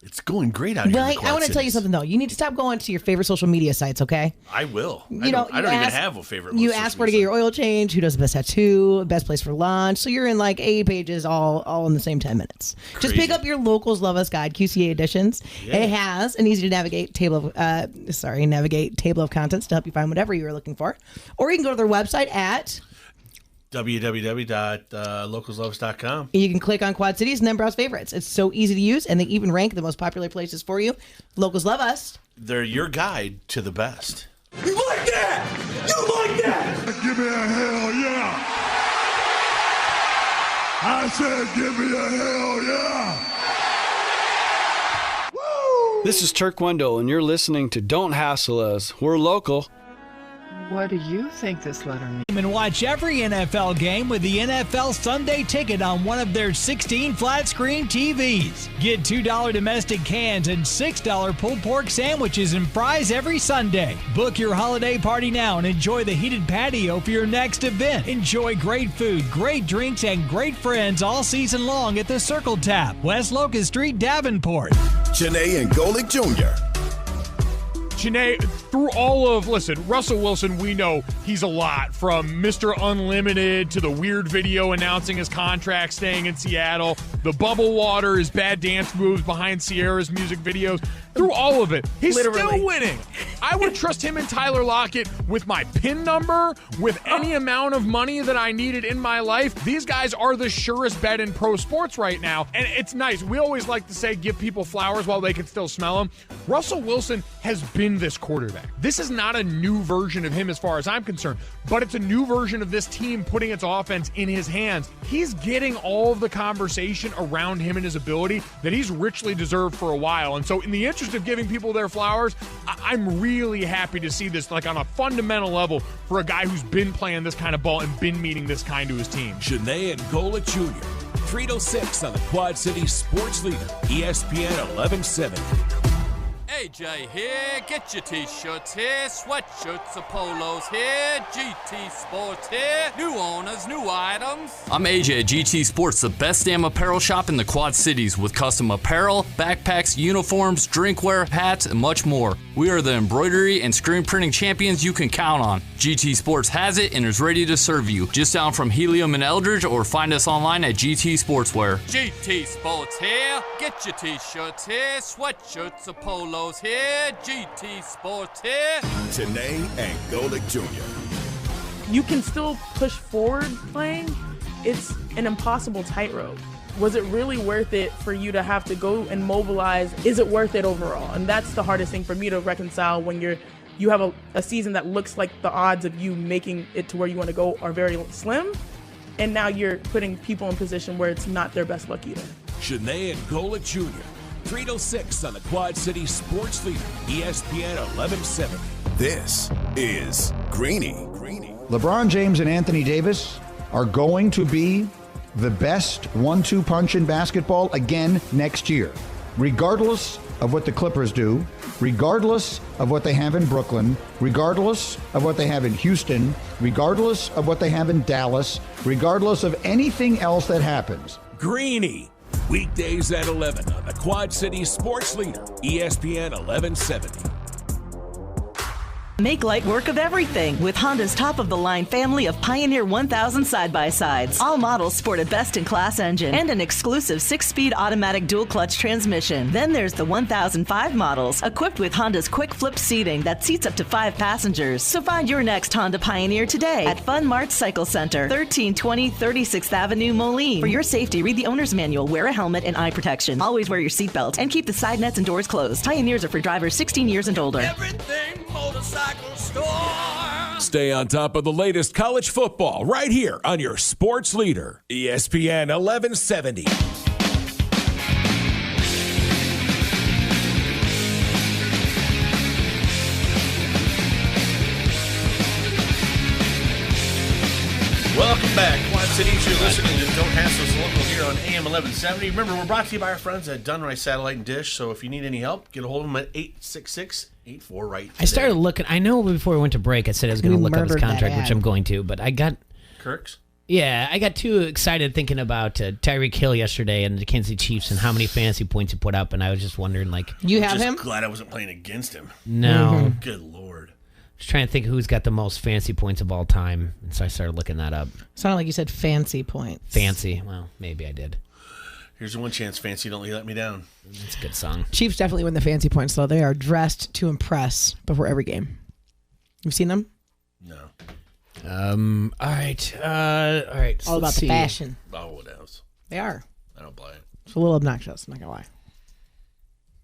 It's going great out here. Well, in the Quad I want to tell you Cities. something though. You need to stop going to your favorite social media sites, okay? I will. You know, I don't even have a favorite. You most ask social where to get media your oil change, who does the best tattoo, best place for lunch. So you're in like 8 pages all in the same 10 minutes. Just pick up your Locals Love Us guide, QCA editions. Yeah. It has an easy to navigate table of contents to help you find whatever you are looking for. Or you can go to their website at www.localsloves.com. You can click on Quad Cities and then browse favorites. It's so easy to use, and they even rank the most popular places for you. Locals Love Us. They're your guide to the best. You like that? You like that? Give me a hell yeah. I said give me a hell yeah. Woo! This is Turk Wendell, and you're listening to Don't Hassle Us. We're local. What do you think this letter means? And watch every NFL game with the NFL Sunday Ticket on one of their 16 flat-screen TVs. Get $2 domestic cans and $6 pulled pork sandwiches and fries every Sunday. Book your holiday party now and enjoy the heated patio for your next event. Enjoy great food, great drinks, and great friends all season long at the Circle Tap, West Locust Street, Davenport. Janae and Golick Jr. Janae, through all of, Russell Wilson, we know he's a lot, from Mr. Unlimited to the weird video announcing his contract staying in Seattle, the bubble water, his bad dance moves behind Sierra's music videos. Through all of it, he's still winning. I would trust him and Tyler Lockett with my PIN number, with any amount of money that I needed in my life. These guys are the surest bet in pro sports right now, and it's nice. We always like to say give people flowers while they can still smell them. Russell Wilson has been this quarterback. This is not a new version of him as far as I'm concerned, but it's a new version of this team putting its offense in his hands. He's getting all of the conversation around him and his ability that he's richly deserved for a while. And so in the interest of giving people their flowers, I'm really happy to see this on a fundamental level for a guy who's been playing this kind of ball and been meaning this kind to his team. Janae and Golick Jr. 306 on the Quad City Sports Leader, ESPN 1170. AJ here, get your t-shirts here, sweatshirts or polos here, GT Sports here, new owners, new items. I'm AJ at GT Sports, the best damn apparel shop in the Quad Cities with custom apparel, backpacks, uniforms, drinkware, hats, and much more. We are the embroidery and screen printing champions you can count on. GT Sports has it and is ready to serve you. Just down from Helium and Eldridge, or find us online at GT Sportswear. GT Sports here, get your t-shirts here, sweatshirts or polos here, GT Sports here. Janae and Golick Jr. You can still push forward playing. It's an impossible tightrope. Was it really worth it for you to have to go and mobilize? Is it worth it overall? And that's the hardest thing for me to reconcile when you have a season that looks like the odds of you making it to where you want to go are very slim. And now you're putting people in position where it's not their best luck either. Janae and Golick Jr. 306 on the Quad City Sports Leader, ESPN 1170. This is Greeny. LeBron James and Anthony Davis are going to be the best 1-2 punch in basketball again next year, regardless of what the Clippers do, regardless of what they have in Brooklyn, regardless of what they have in Houston, regardless of what they have in Dallas, regardless of anything else that happens. Greeny, weekdays at 11 on the Quad City Sports Leader, ESPN 1170. Make light work of everything with Honda's top-of-the-line family of Pioneer 1000 side-by-sides. All models sport a best-in-class engine and an exclusive 6-speed automatic dual-clutch transmission. Then there's the 1005 models, equipped with Honda's quick-flip seating that seats up to 5 passengers. So find your next Honda Pioneer today at Fun Mart Cycle Center, 1320 36th Avenue, Moline. For your safety, read the owner's manual, wear a helmet and eye protection. Always wear your seatbelt and keep the side nets and doors closed. Pioneers are for drivers 16 years and older. Everything motorcycle store. Stay on top of the latest college football right here on your sports leader, ESPN 1170. Welcome back, Quad Cities. You're listening to Don't Hassle Us Local here on AM 1170. Remember, we're brought to you by our friends at Dunrice Satellite and Dish. So if you need any help, get a hold of them at 866-84-RIGHT. I started looking. I know before we went to break, I said I was going to look up his murdered that contract, which ad. I'm going to, but I got Kirk's? Yeah, I got too excited thinking about Tyreek Hill yesterday and the Kansas City Chiefs and how many fantasy points he put up, and I was just wondering, like... You have just him? Glad I wasn't playing against him. No. Good Lord. Just trying to think who's got the most fancy points of all time, and so I started looking that up. Sounded like you said fancy points. Fancy. Well, maybe I did. Here's the one chance, Fancy, don't let me down. That's a good song. Chiefs definitely win the fancy points, though. They are dressed to impress before every game. You've seen them? No. All right. All right. All about the fashion. Oh, what else? They are. I don't buy it. It's a little obnoxious, I'm not going to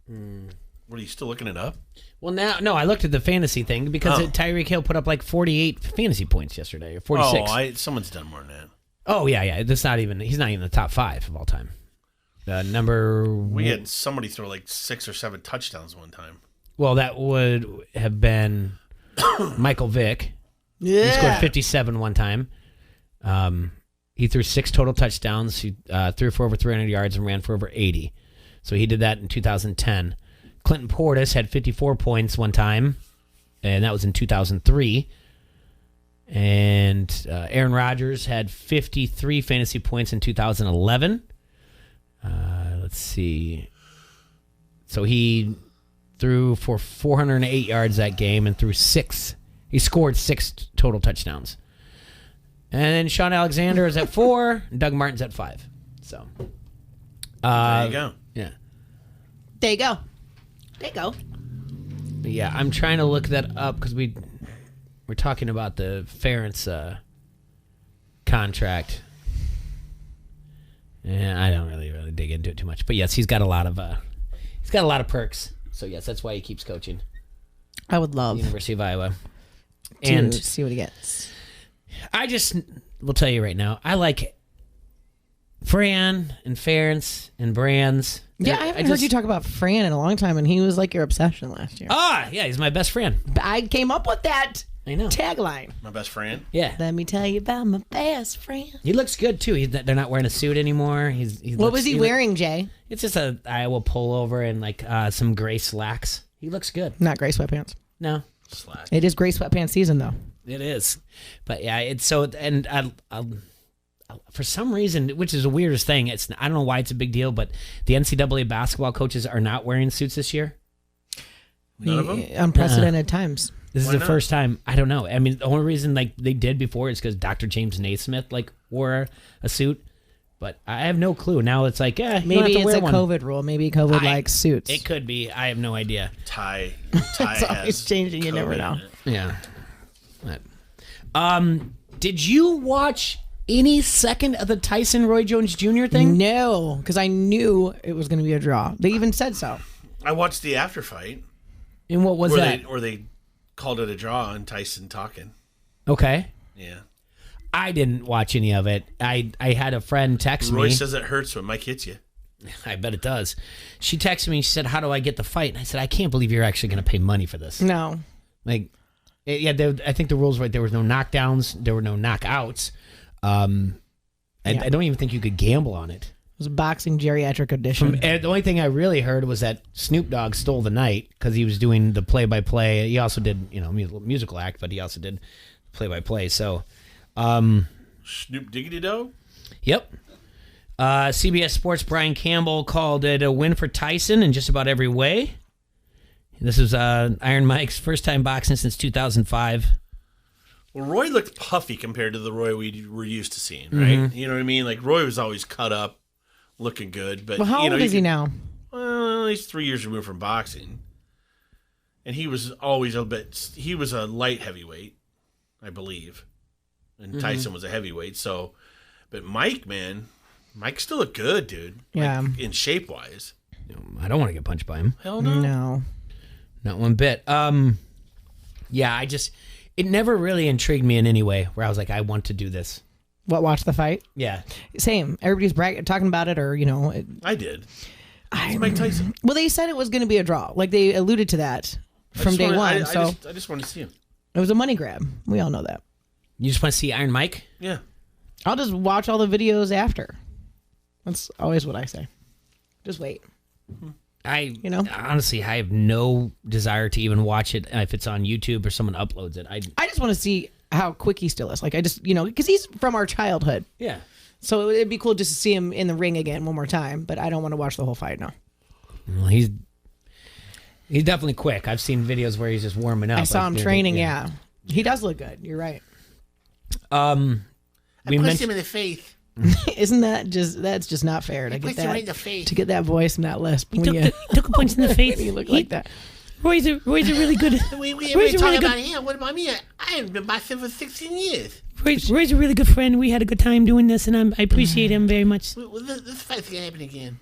lie. What, are you still looking it up? Well, no, I looked at the fantasy thing because Tyreek Hill put up like 48 fantasy points yesterday, or 46. Oh, someone's done more than that. Oh, yeah. He's not even in the top 5 of all time. We had somebody throw like 6 or 7 touchdowns one time. Well, that would have been Michael Vick. Yeah. He scored 57 one time. He threw 6 total touchdowns. He threw for over 300 yards and ran for over 80. So he did that in 2010. Clinton Portis had 54 points one time, and that was in 2003. And Aaron Rodgers had 53 fantasy points in 2011. Let's see. So he threw for 408 yards that game and threw 6. He scored 6 total touchdowns. And then Sean Alexander is at 4, and Doug Martin's at 5. So there you go. Yeah. There you go. There you go. Yeah, I'm trying to look that up because we're talking about the Ferentz contract. Yeah, I don't really dig into it too much, but yes, he's got a lot of perks. So yes, that's why he keeps coaching. I would love University of Iowa, and see what he gets. I just will tell you right now, I like Fran and Ferentz and Brands. Yeah, I haven't heard you talk about Fran in a long time, and he was like your obsession last year. Yeah, he's my best friend. I came up with that tagline. My best friend? Yeah. Let me tell you about my best friend. He looks good, too. They're not wearing a suit anymore. What was he wearing, Jay? It's just a Iowa pullover and like some gray slacks. He looks good. Not gray sweatpants. No. Slack. It is gray sweatpants season, though. It is. But yeah, it's so, and I for some reason, which is the weirdest thing, I don't know why it's a big deal, but the NCAA basketball coaches are not wearing suits this year. None of them? Unprecedented times. This is the first time. I don't know. I mean, the only reason like they did before is because Dr. James Naismith like wore a suit, but I have no clue. Now it's like, maybe it's a COVID rule. Maybe COVID likes suits. It could be. I have no idea. Ty it's always changing. You never know. Yeah. Did you watch any second of the Tyson Roy Jones Jr. thing? No, because I knew it was going to be a draw. They even said so. I watched the after fight. And what was that? Where they called it a draw and Tyson talking. Okay. Yeah. I didn't watch any of it. I had a friend text me. Roy says it hurts when Mike hits you. I bet it does. She texted me and she said, "How do I get the fight?" And I said, "I can't believe you're actually going to pay money for this." No. Like, I think the rules were right. There was no knockdowns. There were no knockouts. I don't even think you could gamble on it. It was a boxing geriatric edition. The only thing I really heard was that Snoop Dogg stole the night because he was doing the play-by-play. He also did, musical act, but he also did play-by-play. So, Snoop Diggity Dog? Yep. CBS Sports' Brian Campbell called it a win for Tyson in just about every way. This was Iron Mike's first time boxing since 2005. Well, Roy looked puffy compared to the Roy we were used to seeing, right? Mm-hmm. You know what I mean? Like, Roy was always cut up, looking good. But how old is he now? Well, he's 3 years removed from boxing. And he was always he was a light heavyweight, I believe. And Tyson was a heavyweight. So, but Mike still looked good, dude. Yeah. Like, in shape-wise. I don't want to get punched by him. Hell no. No. Not one bit. Yeah, it never really intrigued me in any way where I was like, I want to do this. What, watch the fight? Yeah. Same. Everybody's talking about it, or, I did. It's Mike Tyson. Well, they said it was going to be a draw. Like, they alluded to that from day one. I just wanted to see him. It was a money grab. We all know that. You just want to see Iron Mike? Yeah. I'll just watch all the videos after. That's always what I say. Just wait. Honestly, I have no desire to even watch it if it's on YouTube or someone uploads it. I just want to see how quick he still is. Like I just, because he's from our childhood. Yeah. So it'd be cool just to see him in the ring again one more time. But I don't want to watch the whole fight now. Well, he's definitely quick. I've seen videos where he's just warming up. I saw him training. Yeah. He does look good. You're right. I punched him in the face. Isn't that's just not fair to get punched him that right in the face. to get that voice and that lisp when took a punch in the face. when you look like that. Roy's a really good. We Roy's ain't a talking really about good. him. What about me? I haven't been boxing for 16 years. Roy's a really good friend. We had a good time doing this, and I appreciate him very much. Well, this fight's gonna happen again.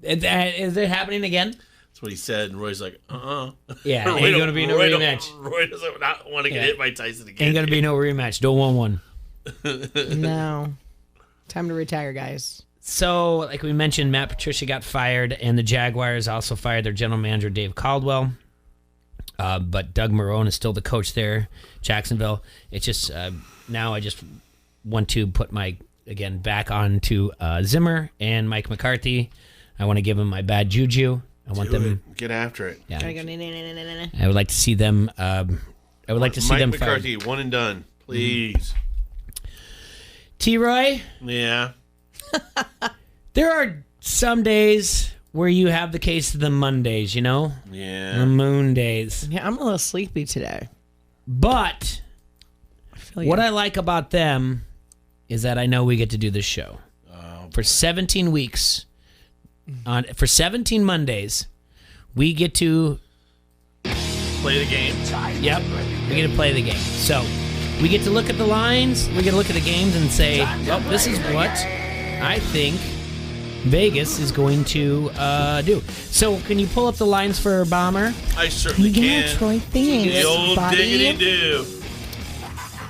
Is it happening again? That's what he said, and Roy's like, Yeah, ain't gonna be no rematch. Roy doesn't not want to get hit by Tyson again. Ain't gonna be no rematch. Don't want one. No. Time to retire, guys. So, like we mentioned, Matt Patricia got fired, and the Jaguars also fired their general manager, Dave Caldwell. But Doug Marrone is still the coach there, Jacksonville. It's just now I just want to put back on to Zimmer and Mike McCarthy. I want to give them my bad juju. I want them get after it. Yeah. I would like to see them. I would like to see Mike them McCarthy, fired. one and done, please. T-Roy? Yeah. There are some days where you have the case of the Mondays, Yeah. The moon days. Yeah, I'm a little sleepy today. But what I like about them is that I know we get to do this show. For 17 weeks, for 17 Mondays, we get to play the game. Yep, we get to play the game. So we get to look at the lines, we get to look at the games and say, well, this is what I think Vegas is going to do. So can you pull up the lines for Bomber? I certainly can. Troy, thanks, The old buddy. diggity do.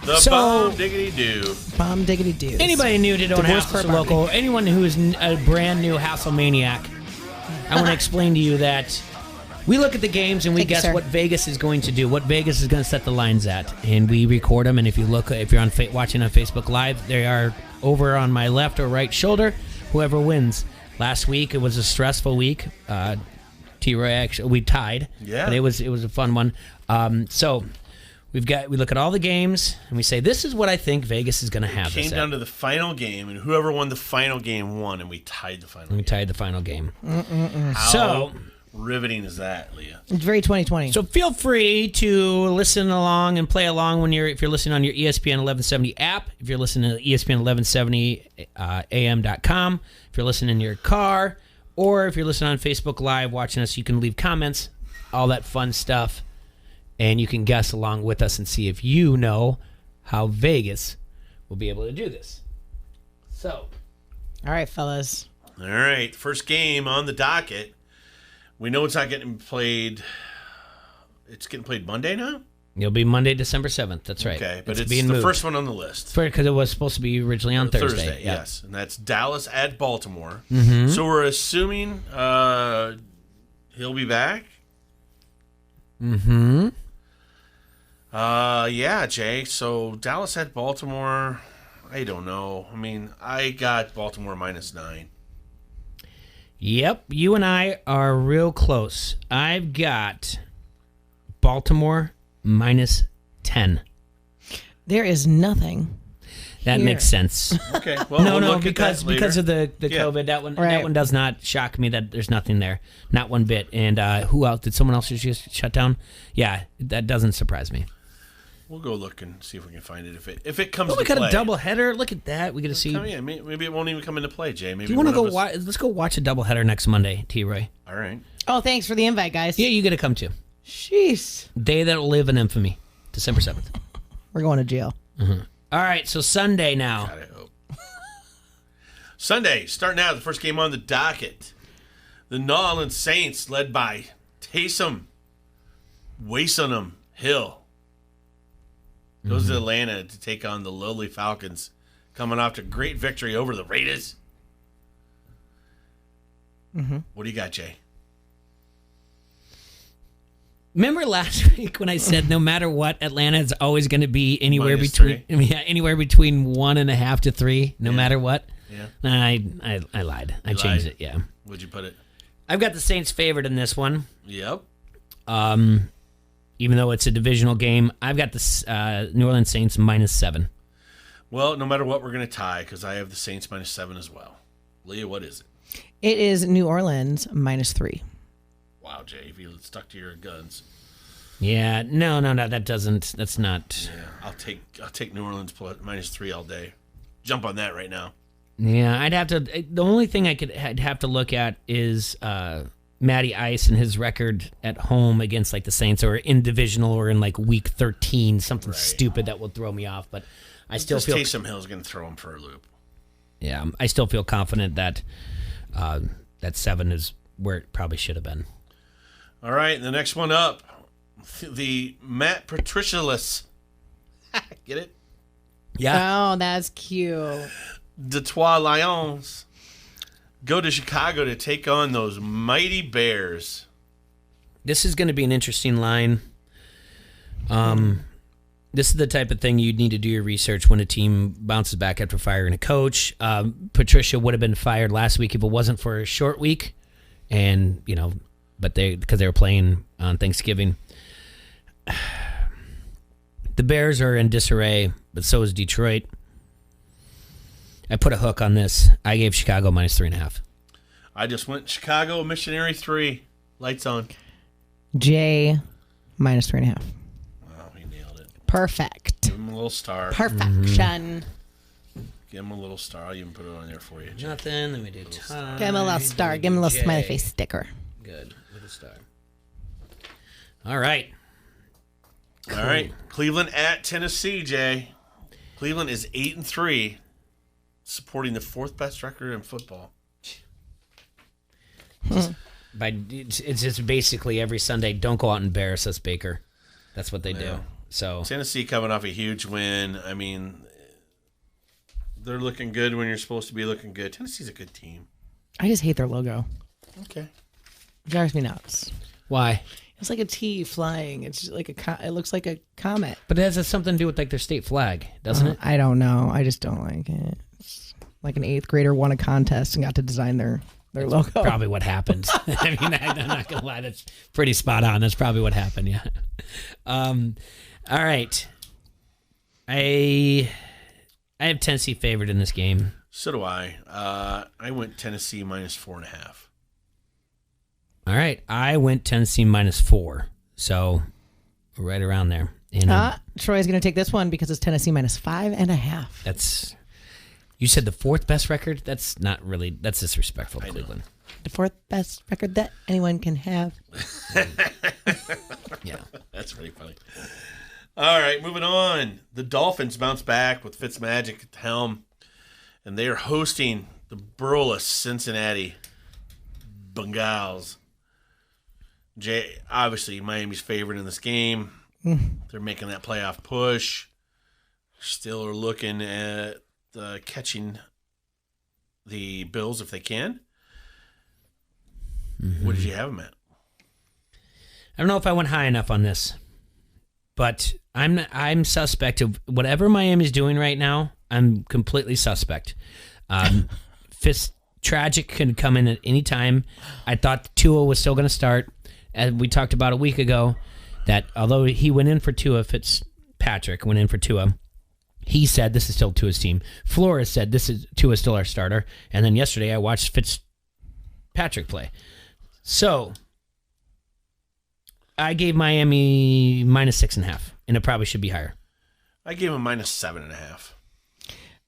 The So- bomb diggity do. Bomb diggity do. Anybody new to Don't Divorce Hassle court Local, anyone who is a brand new hassle maniac, I want to explain to you that we look at the games and we Thank you, guess sir. what Vegas is going to do, what Vegas is going to set the lines at, and we record them. And if you're on watching on Facebook Live, they are over on my left or right shoulder. Whoever wins. Last week it was a stressful week. T-Roy actually we tied. Yeah. But it was a fun one. So we look at all the games and we say this is what I think Vegas is going to have. Came us down at. to the final game, and whoever won the final game won, and we tied the final. We tied the final game. How So riveting is that, Leah? It's very 2020. So feel free to listen along and play along if you're listening on your ESPN 1170 app, if you're listening to ESPN 1170 AM.com, if you're listening in your car, or if you're listening on Facebook Live watching us, you can leave comments, all that fun stuff, and you can guess along with us and see if you know how Vegas will be able to do this. So, all right, fellas. All right, first game on the docket. We know it's not getting played. It's getting played Monday now? It'll be Monday, December 7th. That's right. Okay, but it's being the moved. first one on the list. Because it was supposed to be originally on Thursday. Yeah. Yes. And that's Dallas at Baltimore. Mhm. So we're assuming he'll be back? Mm-hmm. Yeah, Jay. So Dallas at Baltimore, I don't know. I mean, I got Baltimore -9. Yep, you and I are real close. I've got Baltimore -10. There is nothing. That here. makes sense. Okay. Well, no, we'll look at because that later. because of the Yeah. COVID, that Right. one does not shock me that there's nothing there, not one bit. And who else? Did someone else just shut down? Yeah, that doesn't surprise me. We'll go look and see if we can find it. If it comes Oh, to we got play. a double header. Look at that. We get to see. Oh, yeah, maybe it won't even come into play, Jay. Maybe Do you want to one go of us- watch? Let's go watch a double header next Monday, T-Roy. All right. Oh, thanks for the invite, guys. Yeah, you got to come too. Jeez. Day that will live in infamy, December 7th. We're going to jail. Mm-hmm. All right, so Sunday now. God, I hope. Sunday, starting out, the first game on the docket. The New Orleans Saints, led by Taysom Waysonham Hill, goes to Atlanta to take on the lowly Falcons, coming off a great victory over the Raiders. Mm-hmm. What do you got, Jay? Remember last week when I said no matter what, Atlanta is always going to be anywhere -3. anywhere between 1.5 to 3, no matter what. Yeah. I lied. I changed it. Yeah. Where'd you put it? I've got the Saints favored in this one. Yep. even though it's a divisional game. I've got the New Orleans Saints -7. Well, no matter what, we're going to tie because I have the Saints -7 as well. Leah, what is it? It is New Orleans -3. Wow, Jay, if you stuck to your guns. Yeah, no, that doesn't. That's not. Yeah, I'll take New Orleans -3 all day. Jump on that right now. Yeah, I'd have to. The only thing I'd have to look at is Matty Ice and his record at home against like the Saints, or in divisional, or in like week 13, something stupid that will throw me off. But I still feel Taysom Hill's going to throw him for a loop. Yeah, I still feel confident that that 7 is where it probably should have been. All right, the next one up, the Matt Patricia-less. Get it? Yeah. Oh, that's cute. Detroit Lions go to Chicago to take on those mighty Bears. This is going to be an interesting line. This is the type of thing you'd need to do your research when a team bounces back after firing a coach. Patricia would have been fired last week if it wasn't for a short week, and but because they were playing on Thanksgiving. The Bears are in disarray, but so is Detroit. I put a hook on this. I gave Chicago -3.5. I just went Chicago missionary 3. Lights on. Jay -3.5. Oh, he nailed it. Perfect. Give him a little star. Perfection. Give him a little star. I'll even put it on there for you. Nothing. Let me do time. Give him a little star. Give him a little smiley face sticker. Good. With a star. All right. Cool. All right. Cleveland at Tennessee, Jay. Cleveland is 8-3, supporting the 4th best record in football. It's just basically every Sunday, don't go out and embarrass us, Baker. That's what they do. So Tennessee coming off a huge win. I mean, they're looking good when you're supposed to be looking good. Tennessee's a good team. I just hate their logo. Okay. It drives me nuts. Why? It's like a T flying. It's just like it looks like a comet. But it has something to do with like their state flag, doesn't it? I don't know. I just don't like it. It's like an 8th grader won a contest and got to design their logo. Probably what happened. I mean, I'm not gonna lie. That's pretty spot on. That's probably what happened. Yeah. All right. I have Tennessee favored in this game. So do I. I went Tennessee -4.5. All right. I went Tennessee -4. So right around there. Troy's going to take this one because it's Tennessee -5.5. That's. You said the 4th best record? That's not really. That's disrespectful to Cleveland. The 4th best record that anyone can have. Yeah. That's pretty funny. All right, moving on. The Dolphins bounce back with Fitzmagic at the helm, and they are hosting the burlesque Cincinnati Bengals. Obviously, Miami's favored in this game. They're making that playoff push. Still are looking at catching the Bills if they can. What did you have them at? I don't know if I went high enough on this, but I'm suspect of whatever Miami's doing right now. I'm completely suspect. Tragic can come in at any time. I thought Tua was still going to start. As we talked about a week ago, that although he went in for Tua, Fitzpatrick went in for Tua, he said this is still Tua's team. Flores said Tua's still our starter. And then yesterday I watched Fitzpatrick play. So I gave Miami -6.5, and it probably should be higher. I gave him -7.5.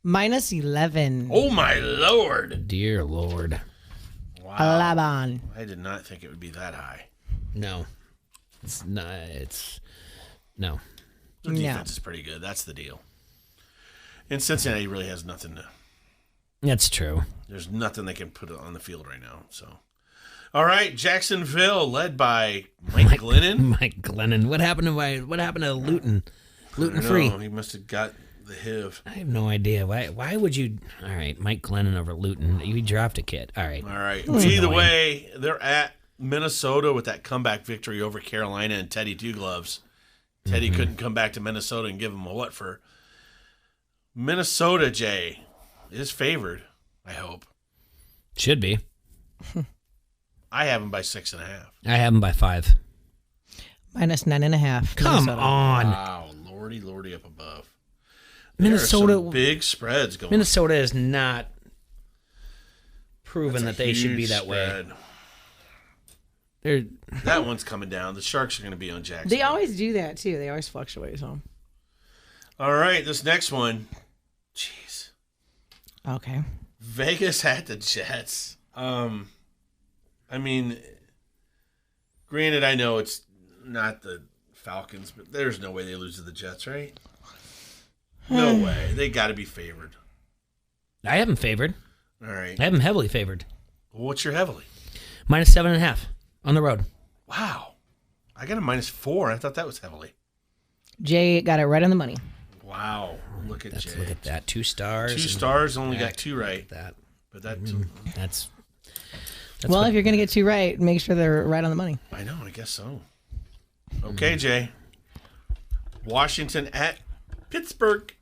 -11. Oh my Lord! Dear Lord! Wow. 11. I did not think it would be that high. No, it's not. It's no. Their defense is pretty good. That's the deal. And Cincinnati really has nothing to. That's true. There's nothing they can put on the field right now. So, all right, Jacksonville led by Mike Glennon. Mike Glennon. What happened to Luton? Luton free. He must have got the HIV. I have no idea. Why would you? All right, Mike Glennon over Luton. You draft a kid. All right. All right. Either way, they're at Minnesota with that comeback victory over Carolina and Teddy Two Gloves. Teddy couldn't come back to Minnesota and give him a what for. Minnesota, Jay, is favored, I hope. Should be. I have him by 6.5. I have him by 5. -9.5. Come Minnesota. on. Wow, lordy up above. Minnesota. There are some big spreads going. Minnesota is not proven That's that a they should be huge that spread. way. That one's coming down. The Sharks are going to be on Jackson. They always do that too. They always fluctuate. So. All right, this next one. Jeez. Okay. Vegas at the Jets. I mean, granted, I know it's not the Falcons, but there's no way they lose to the Jets, right? No way. They got to be favored. I have them favored. All right. I have them heavily favored. Well, what's your heavily? -7.5 on the road. Wow. I got a -4. I thought that was heavily. Jay got it right on the money. Wow. Look at Jay. Look at that. 2 stars. 2 stars, only got 2 right. That. But that that's well, if you're going to get 2 right, make sure they're right on the money. I know, I guess so. Okay, Jay. Washington at Pittsburgh.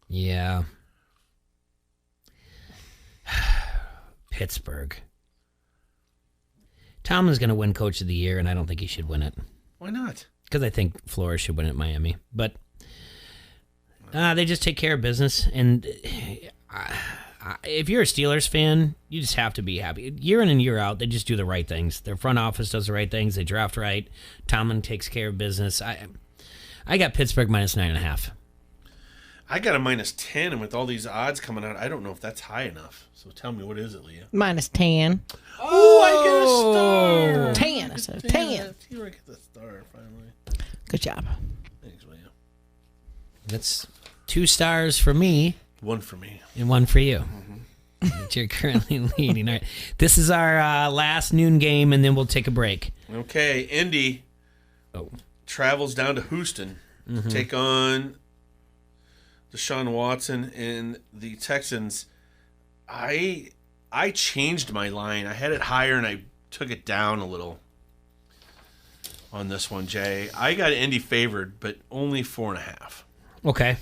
Yeah. Pittsburgh. Tomlin's going to win Coach of the Year, and I don't think he should win it. Why not? Because I think Flores should win it at Miami. But they just take care of business. And if you're a Steelers fan, you just have to be happy. Year in and year out, they just do the right things. Their front office does the right things. They draft right. Tomlin takes care of business. I got Pittsburgh -9.5. I got a -10, and with all these odds coming out, I don't know if that's high enough. So tell me, what is it, Leah? -10. Oh, I get a star. 10. I said 10. You get the star finally. Good job. Thanks, Leah. That's 2 stars for me. 1 for me. And 1 for you. That you're currently leading. All right. This is our last noon game, and then we'll take a break. Okay, Indy travels down to Houston to take on Deshaun Watson and the Texans. I changed my line. I had it higher, and I took it down a little on this one, Jay. I got Indy favored, but only 4.5. Okay.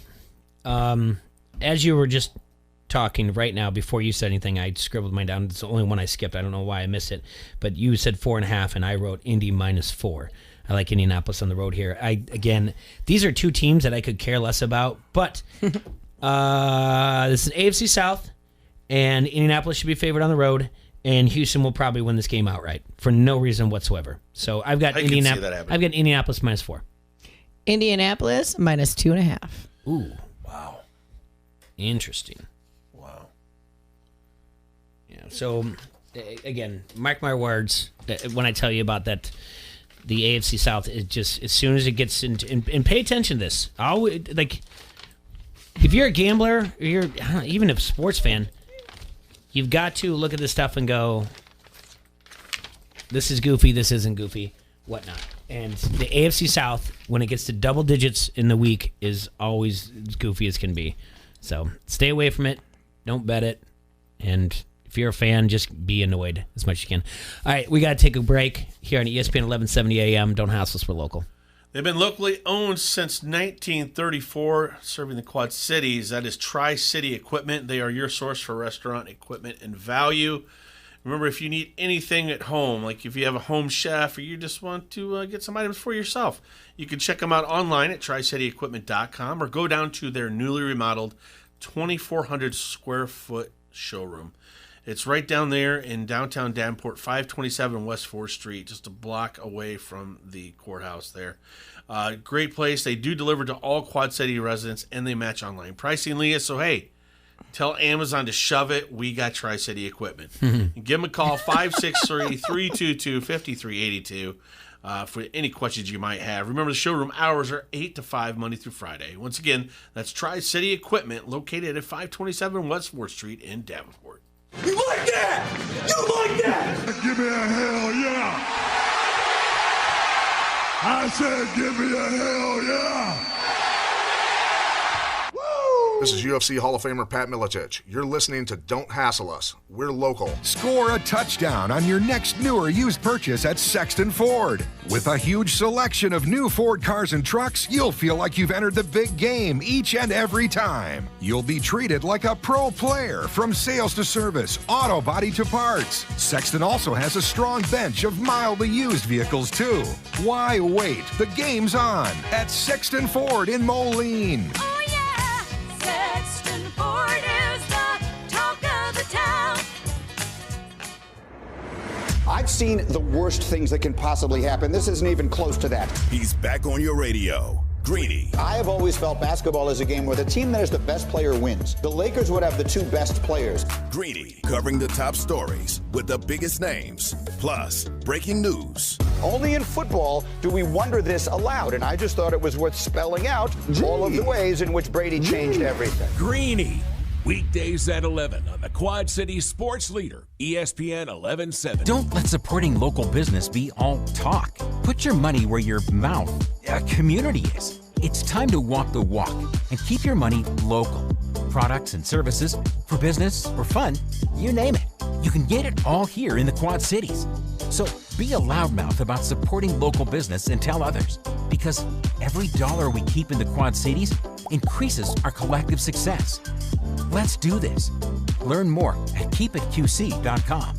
As you were just talking right now, before you said anything, I scribbled mine down. It's the only one I skipped. I don't know why I missed it. But you said 4.5, and I wrote Indy -4. I like Indianapolis on the road here. Again, these are 2 teams that I could care less about. But this is AFC South, and Indianapolis should be favored on the road, and Houston will probably win this game outright for no reason whatsoever. So I've got Indianapolis. I've got Indianapolis -4. Indianapolis -2.5. Ooh. Wow. Interesting. Wow. Yeah. So, again, mark my words when I tell you about that. The AFC South is just, as soon as it gets into, and pay attention to this. Like, if you're a gambler, or you're even a sports fan, you've got to look at this stuff and go, this is goofy, this isn't goofy, whatnot. And the AFC South, when it gets to double digits in the week, is always as goofy as can be. So stay away from it. Don't bet it. And if you're a fan, just be annoyed as much as you can. All right, we got to take a break here on ESPN 1170 AM. Don't hassle us, we're local. They've been locally owned since 1934, serving the Quad Cities. That is Tri-City Equipment. They are your source for restaurant equipment and value. Remember, if you need anything at home, like if you have a home chef or you just want to get some items for yourself, you can check them out online at tricityequipment.com or go down to their newly remodeled 2,400 square foot showroom. It's right down there in downtown Davenport, 527 West 4th Street, just a block away from the courthouse there. Great place. They do deliver to all Quad City residents, and they match online pricing, Leah. So, hey, tell Amazon to shove it. We got Tri-City Equipment. Give them a call, 563-322-5382, for any questions you might have. Remember, the showroom hours are 8 to 5, Monday through Friday. Once again, that's Tri-City Equipment, located at 527 West 4th Street in Davenport. You like that? You like that? Give me a hell yeah. I said give me a hell yeah. Woo! This is UFC Hall of Famer Pat Miletich. You're listening to Don't Hassle Us. We're local. Score a touchdown on your next new or used purchase at Sexton Ford. With a huge selection of new Ford cars and trucks, you'll feel like you've entered the big game each and every time. You'll be treated like a pro player from sales to service, auto body to parts. Sexton also has a strong bench of mildly used vehicles too. Why wait? The game's on at Sexton Ford in Moline. Oh yeah, Sexton Ford is the talk of the town. I've seen the worst things that can possibly happen. This isn't even close to that. He's back on your radio. Greeny. I have always felt basketball is a game where the team that has the best player wins. The Lakers would have the two best players. Greeny, covering the top stories with the biggest names. Plus, breaking news. Only in football do we wonder this aloud, and I just thought it was worth spelling out all of the ways in which Brady changed everything. Greeny. Weekdays at 11 on the Quad Cities sports leader, ESPN 1170. Don't let supporting local business be all talk. Put your money where your mouth, community is. It's time to walk the walk and keep your money local. Products and services, for business or fun, you name it. You can get it all here in the Quad Cities. So be a loudmouth about supporting local business and tell others. Because every dollar we keep in the Quad Cities increases our collective success. Let's do this. Learn more at keepitqc.com.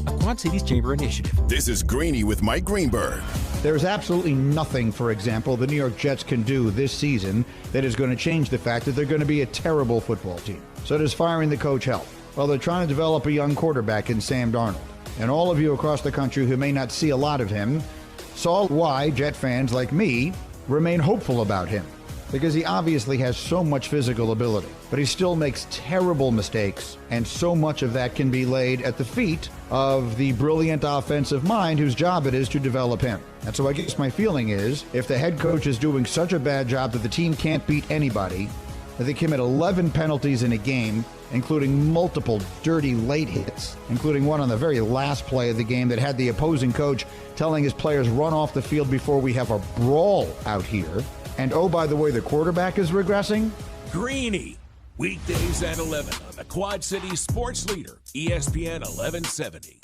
A Quad Cities Chamber initiative. This is Greeny with Mike Greenberg. There's absolutely nothing, for example, the New York Jets can do this season that is going to change the fact that they're going to be a terrible football team. So does firing the coach help? Well, they're trying to develop a young quarterback in Sam Darnold. And all of you across the country who may not see a lot of him saw why Jet fans like me remain hopeful about him. Because he obviously has so much physical ability, but he still makes terrible mistakes, and so much of that can be laid at the feet of the brilliant offensive mind whose job it is to develop him. And so I guess my feeling is, if the head coach is doing such a bad job that the team can't beat anybody, that they commit 11 penalties in a game, including multiple dirty late hits, including one on the very last play of the game that had the opposing coach telling his players run off the field before we have a brawl out here. And oh, by the way, the quarterback is regressing? Greeny. Weekdays at 11 on the Quad Cities sports leader, ESPN 1170.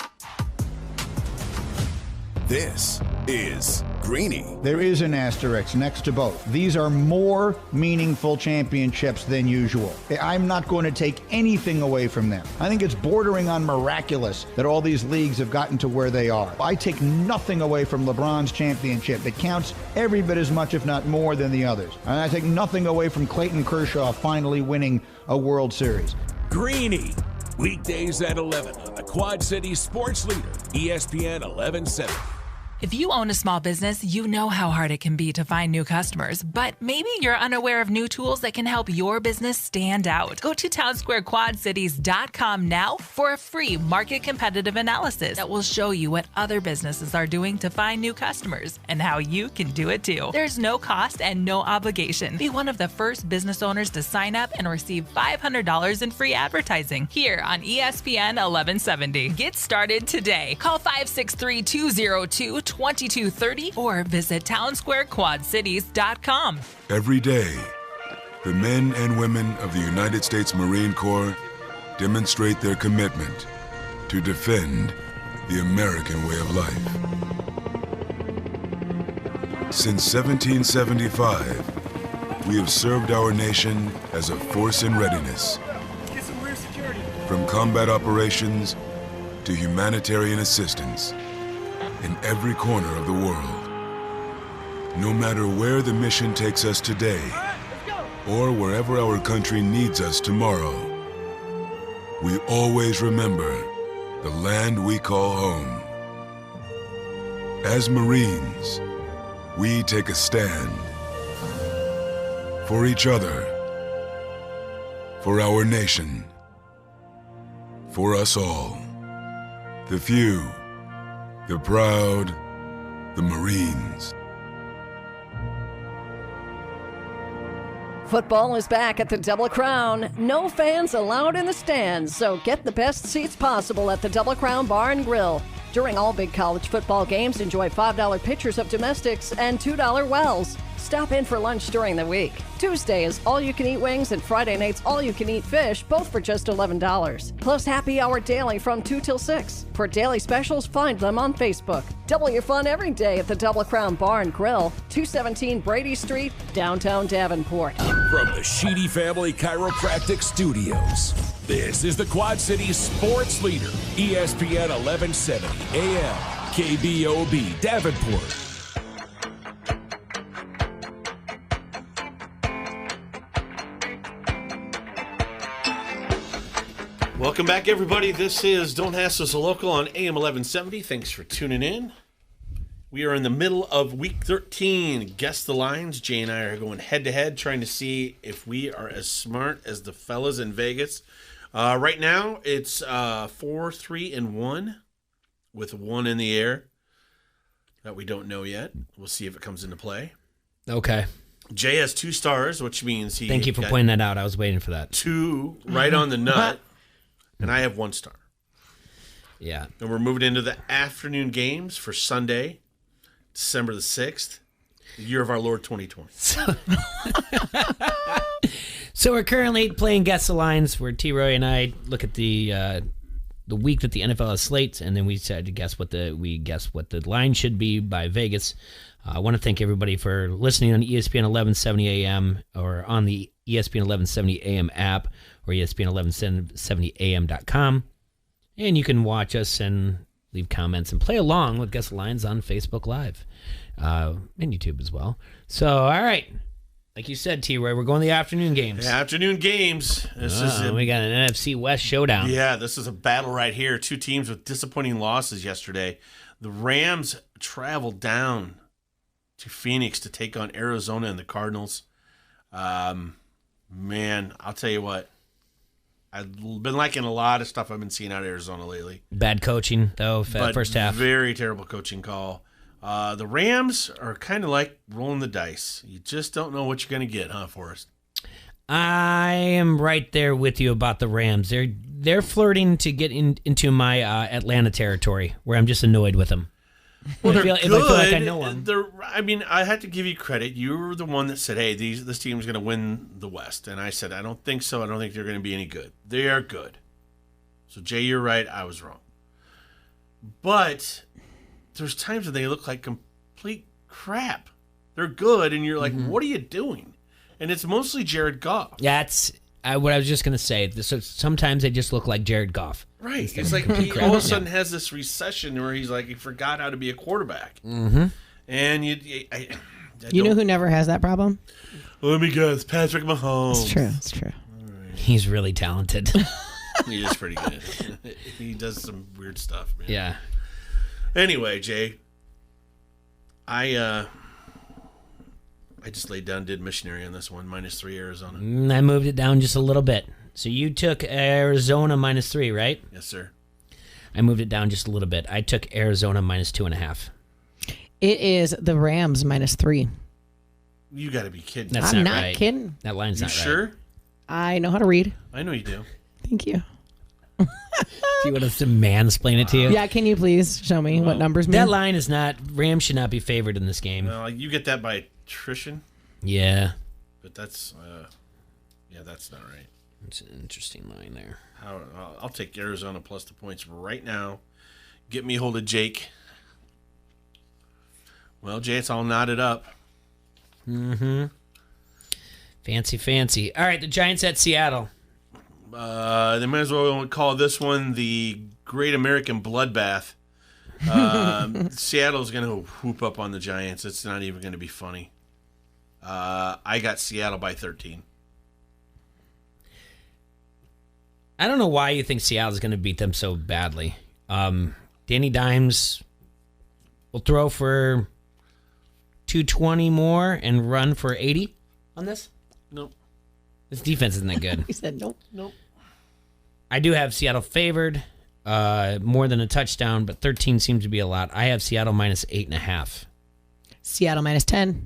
This is Greeny. There is an asterisk next to both. These are more meaningful championships than usual. I'm not going to take anything away from them. I think it's bordering on miraculous that all these leagues have gotten to where they are. I take nothing away from LeBron's championship. It counts every bit as much, if not more, than the others. And I take nothing away from Clayton Kershaw finally winning a World Series. Greeny. Weekdays at 11 on the Quad Cities sports leader, ESPN 1170. If you own a small business, you know how hard it can be to find new customers, but maybe you're unaware of new tools that can help your business stand out. Go to townsquarequadcities.com now for a free market competitive analysis that will show you what other businesses are doing to find new customers and how you can do it too. There's no cost and no obligation. Be one of the first business owners to sign up and receive $500 in free advertising here on ESPN 1170. Get started today. Call 563-202-2230 or visit townsquarequadcities.com. Every day, the men and women of the United States Marine Corps demonstrate their commitment to defend the American way of life. Since 1775, we have served our nation as a force in readiness. From combat operations to humanitarian assistance in every corner of the world. No matter where the mission takes us today, or wherever our country needs us tomorrow, we always remember the land we call home. As Marines, we take a stand for each other, for our nation, for us all. The few, the proud, the Marines. Football is back at the Double Crown. No fans allowed in the stands, so get the best seats possible at the Double Crown Bar and Grill. During all big college football games, enjoy $5 pitchers of domestics and $2 wells. Stop in for lunch during the week. Tuesday is all-you-can-eat wings and Friday nights all-you-can-eat fish, both for just $11. Plus happy hour daily from 2 till 6. For daily specials, find them on Facebook. Double your fun every day at the Double Crown Bar and Grill, 217 Brady Street, downtown Davenport. From the Sheedy Family Chiropractic Studios, this is the Quad Cities sports leader, ESPN 1170 AM, KBOB Davenport. Welcome back, everybody. This is Don't Ask Us a Local on AM 1170. Thanks for tuning in. We are in the middle of Week 13. Guess the lines. Jay and I are going head-to-head, trying to see if we are as smart as the fellas in Vegas. Right now, it's 4-3-1 with 1 in the air that we don't know yet. We'll see if it comes into play. Okay. Jay has 2 stars, which means he... Thank you for pointing that out. I was waiting for that. 2 right on the nut. And I have 1 star. Yeah. And we're moving into the afternoon games for Sunday, December the 6th, the year of our Lord 2020. So we're currently playing Guess the Lines, where T-Roy and I look at the week that the NFL has slate, and then we decide to guess what the line should be by Vegas. I want to thank everybody for listening on ESPN 1170 AM or on the ESPN 1170 AM app or ESPN1170am.com. And you can watch us and leave comments and play along with Guess the Lines on Facebook Live and YouTube as well. So, all right. Like you said, T-Roy, we're going to the afternoon games. The afternoon games. We got an NFC West showdown. Yeah, this is a battle right here. 2 teams with disappointing losses yesterday. The Rams traveled down to Phoenix to take on Arizona and the Cardinals. Man, I'll tell you what. I've been liking a lot of stuff I've been seeing out of Arizona lately. Bad coaching, though, first half. Very terrible coaching call. The Rams are kind of like rolling the dice. You just don't know what you're going to get, huh, Forrest? I am right there with you about the Rams. They're flirting to get into my Atlanta territory, where I'm just annoyed with them. Well, I feel like I know them. I mean, I had to give you credit. You were the one that said, hey, this team's going to win the West. And I said, I don't think so. I don't think they're going to be any good. They are good. So, Jay, you're right. I was wrong. But there's times when they look like complete crap. They're good, and you're like, what are you doing? And it's mostly Jared Goff. Yeah, that's what I was just going to say. So sometimes they just look like Jared Goff. Right. It's like he all of a sudden has this recession where he's like, he forgot how to be a quarterback. Mm-hmm. And you know who never has that problem? Let me guess, Patrick Mahomes. It's true. Right. He's really talented. He is pretty good. He does some weird stuff, man. Yeah. Anyway, Jay, I just laid down, did missionary on this one, -3 Arizona. I moved it down just a little bit. So you took Arizona -3, right? Yes, sir. I moved it down just a little bit. I took Arizona -2.5. It is the Rams -3. You got to be kidding. That's I'm not not right. kidding. That line's You not right. sure? I know how to read. I know you do. Thank you. Do you want us to mansplain it to you? Yeah, can you please show me what numbers mean? That line is not... Rams should not be favored in this game. Well, you get that by attrition. Yeah. But that's, that's not right. It's an interesting line there. I'll take Arizona plus the points right now. Get me hold of Jake. Well, Jay, it's all knotted up. Mm-hmm. Fancy. All right, the Giants at Seattle. They might as well call this one the Great American Bloodbath. Seattle's going to whoop up on the Giants. It's not even going to be funny. I got Seattle by 13. I don't know why you think Seattle's going to beat them so badly. Danny Dimes will throw for 220 more and run for 80 on this? Nope. This defense isn't that good. He said nope. I do have Seattle favored more than a touchdown, but 13 seems to be a lot. I have Seattle -8.5. Seattle -10.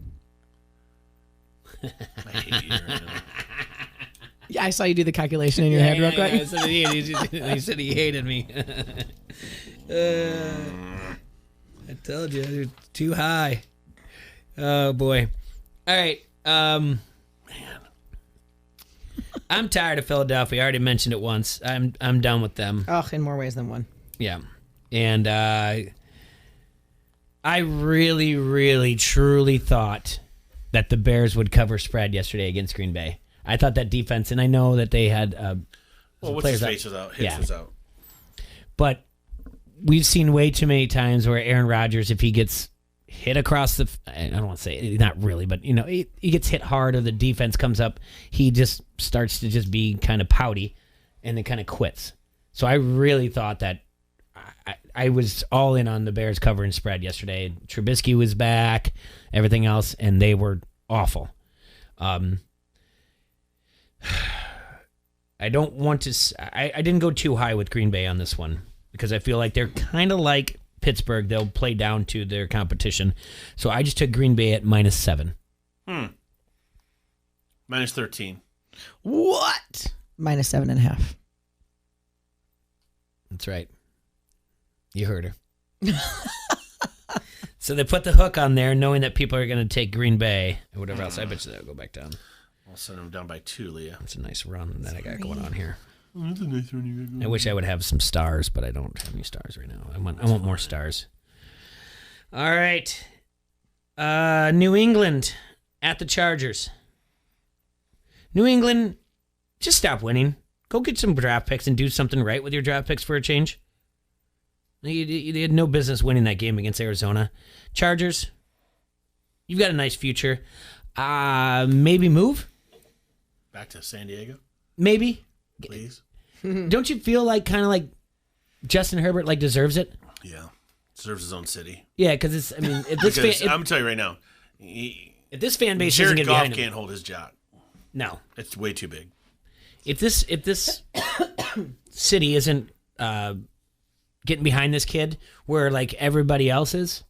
I hate you right now. Yeah, I saw you do the calculation in your head real quick. He said he hated me. I told you, too high. Oh, boy. All right. Man. I'm tired of Philadelphia. I already mentioned it once. I'm done with them. Oh, in more ways than one. Yeah. And I really, really, truly thought that the Bears would cover spread yesterday against Green Bay. I thought that defense, and I know that they had what's players his face was out. Hicks was out. But we've seen way too many times where Aaron Rodgers, if he gets hit across the, I don't want to say, not really, but, he gets hit hard or the defense comes up, he just starts to just be kind of pouty and then kind of quits. So I really thought that I was all in on the Bears covering spread yesterday. Trubisky was back, everything else, and they were awful. I don't want to, I didn't go too high with Green Bay on this one because I feel like they're kind of like Pittsburgh. They'll play down to their competition. So I just took Green Bay at -7. -13. What? -7.5. That's right. You heard her. So they put the hook on there knowing that people are going to take Green Bay or whatever else. I bet you that'll go back down. I'll send them down by 2, Leah. That's a nice run that I got going on here. That's a nice run you got going I wish I would have some stars, but I don't have any stars right now. I want more stars. All right. New England at the Chargers. New England, just stop winning. Go get some draft picks and do something right with your draft picks for a change. You had no business winning that game against Arizona. Chargers, you've got a nice future. Maybe move? Back to San Diego? Maybe. Please. Don't you feel like kind of like Justin Herbert deserves it? Yeah. Deserves his own city. Yeah, because it's, I mean, if this I'm going to tell you right now. If this fan base Jared isn't getting Goff behind him, can't hold his job. No. It's way too big. If this city isn't getting behind this kid where everybody else is,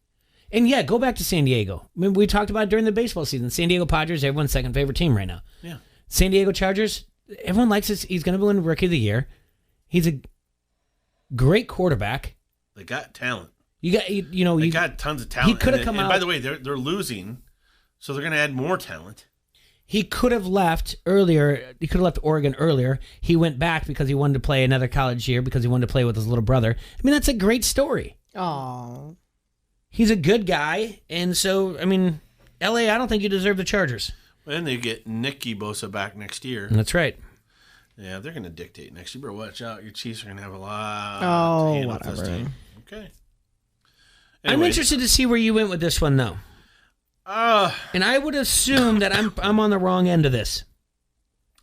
and yeah, go back to San Diego. I mean, we talked about it during the baseball season. San Diego Padres, everyone's second favorite team right now. Yeah. San Diego Chargers, everyone likes this. He's going to win Rookie of the Year. He's a great quarterback. They got talent. They got tons of talent. He could have come out. And by the way, they're losing, so they're going to add more talent. He could have left earlier. He could have left Oregon earlier. He went back because he wanted to play another college year because he wanted to play with his little brother. I mean, that's a great story. Aww. He's a good guy, and so, I mean, LA, I don't think you deserve the Chargers. And they get Nicky Bosa back next year. That's right. Yeah, they're going to dictate next year. But watch out. Your Chiefs are going to have a lot to handle with this team. Okay. I'm interested to see where you went with this one, though. And I would assume that I'm on the wrong end of this.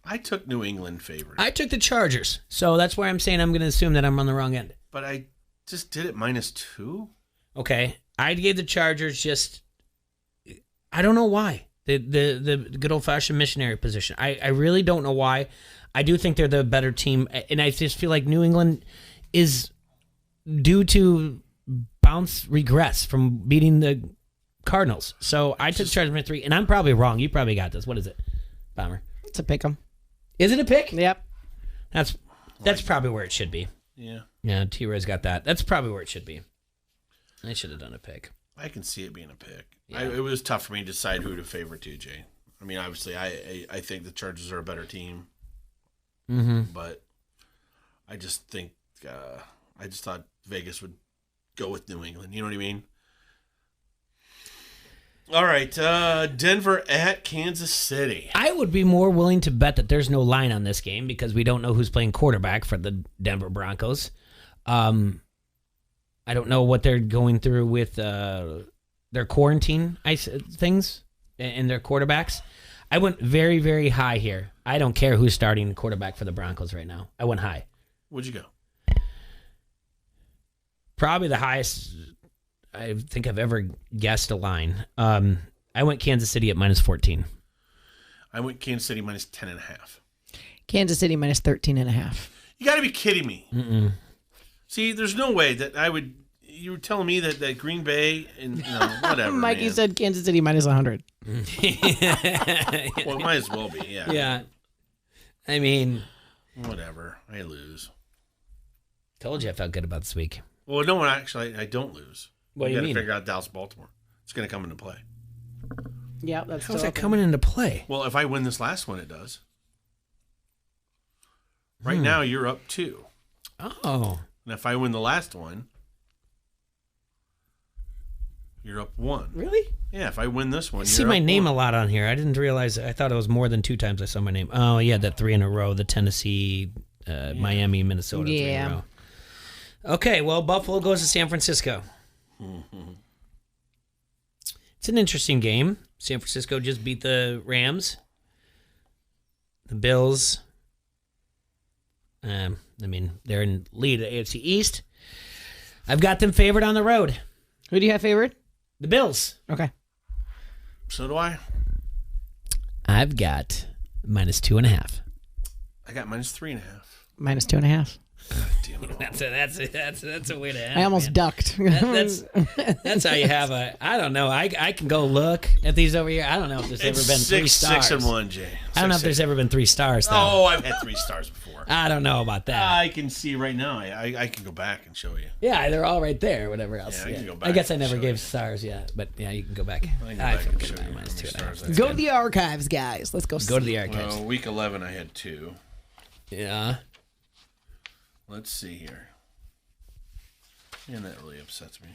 I took New England favorite. I took the Chargers, so that's why I'm saying I'm going to assume that I'm on the wrong end. But I just did it -2. Okay, I gave the Chargers just. I don't know why the good old fashioned missionary position. I really don't know why. I do think they're the better team, and I just feel like New England is due to regress from beating the Cardinals. So I took Chargers -3, and I'm probably wrong. You probably got this. What is it, Bomber? It's a pick 'em. Is it a pick? Yep. That's probably where it should be. Yeah. Yeah, T-Rez got that. That's probably where it should be. I should have done a pick. I can see it being a pick. Yeah. It was tough for me to decide who to favor, TJ. I mean, obviously, I think the Chargers are a better team. Mm-hmm. But I just think, I just thought Vegas would go with New England. You know what I mean? All right, Denver at Kansas City. I would be more willing to bet that there's no line on this game because we don't know who's playing quarterback for the Denver Broncos. I don't know what they're going through with their quarantine things and their quarterbacks. I went very, very high here. I don't care who's starting quarterback for the Broncos right now. I went high. Where'd you go? Probably the highest I think I've ever guessed a line. I went Kansas City at -14. I went Kansas City -10.5. Kansas City -13.5. You got to be kidding me. Mm-mm. See, there's no way that I would. You were telling me that Green Bay and whatever. Mikey man. said Kansas City -100. Well, it might as well be. Yeah. Yeah. I mean, whatever. I lose. Told you I felt good about this week. Well, no, actually, I don't lose. What do you got to mean? figure out Dallas, Baltimore. It's going to come into play. Yeah, that's How's still that coming into play? Well, if I win this last one, it does. Right now, you're up 2. Oh. And if I win the last one, you're up 1. Really? Yeah, if I win this one, I see my name a lot on here. I didn't realize. I thought it was more than 2 times I saw my name. Oh, yeah, that 3 in a row. The Tennessee, Miami, Minnesota 3 in a row. Okay, well, Buffalo goes to San Francisco. It's an interesting game. San Francisco just beat the Rams. The Bills, they're in lead at AFC East. I've got them favored on the road. Who do you have favored? The Bills. Okay. So do I. I've got -2.5. I got -3.5. -2.5. Damn it all. That's a way to end. I almost ducked. That's how you have a. I don't know. I can go look at these over here. I don't know if there's ever been 3 stars. 6-1, Jay. I don't know if there's ever been 3 stars though. Oh, I've had 3 stars before. I don't know about that. I can see right now. I can go back and show you. Yeah, they're all right there. Whatever else. Yeah, I can go back I guess I and never show gave you. stars yet, but yeah, you can go back. I can go back and show you how many -2.5. stars. Go to the archives, guys. Let's go. Go to the archives. Well, week 11, I had 2. Yeah. Let's see here. And that really upsets me.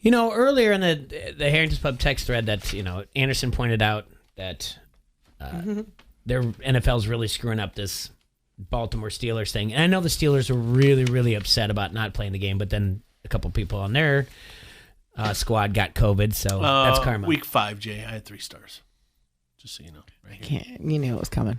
Earlier in the Harrington's Pub text thread that, Anderson pointed out that their NFL's really screwing up this Baltimore Steelers thing. And I know the Steelers are really, really upset about not playing the game, but then a couple people on their squad got COVID, so that's karma. Week 5, Jay, I had 3 stars. Just so you know. Right here. You knew it was coming.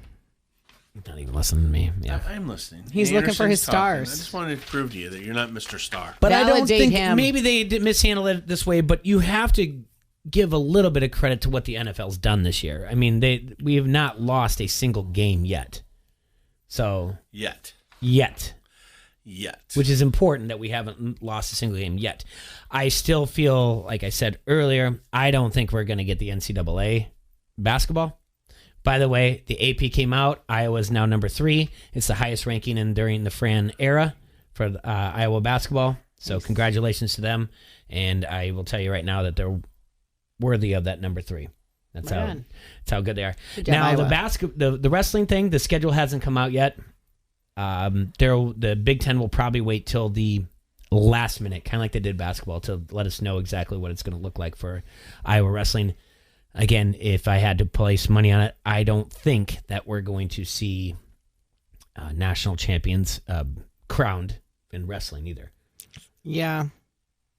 Not even listening to me. Yeah. I'm listening. He's looking for his stars. I just wanted to prove to you that you're not Mr. Star. But I don't think him. maybe they did mishandle it this way, but you have to give a little bit of credit to what the NFL's done this year. I mean, we have not lost a single game yet. So Yet. Which is important that we haven't lost a single game yet. I still feel, like I said earlier, I don't think we're going to get the NCAA basketball. By the way, the AP came out. Iowa's now number 3. It's the highest ranking during the Fran era for Iowa basketball. So congratulations to them. And I will tell you right now that they're worthy of that number 3. That's how good they are. Good job, Now Iowa. the wrestling thing, the schedule hasn't come out yet. The Big Ten will probably wait till the last minute, kind of like they did basketball, to let us know exactly what it's going to look like for Iowa wrestling. Again, if I had to place money on it, I don't think that we're going to see national champions crowned in wrestling either. Yeah,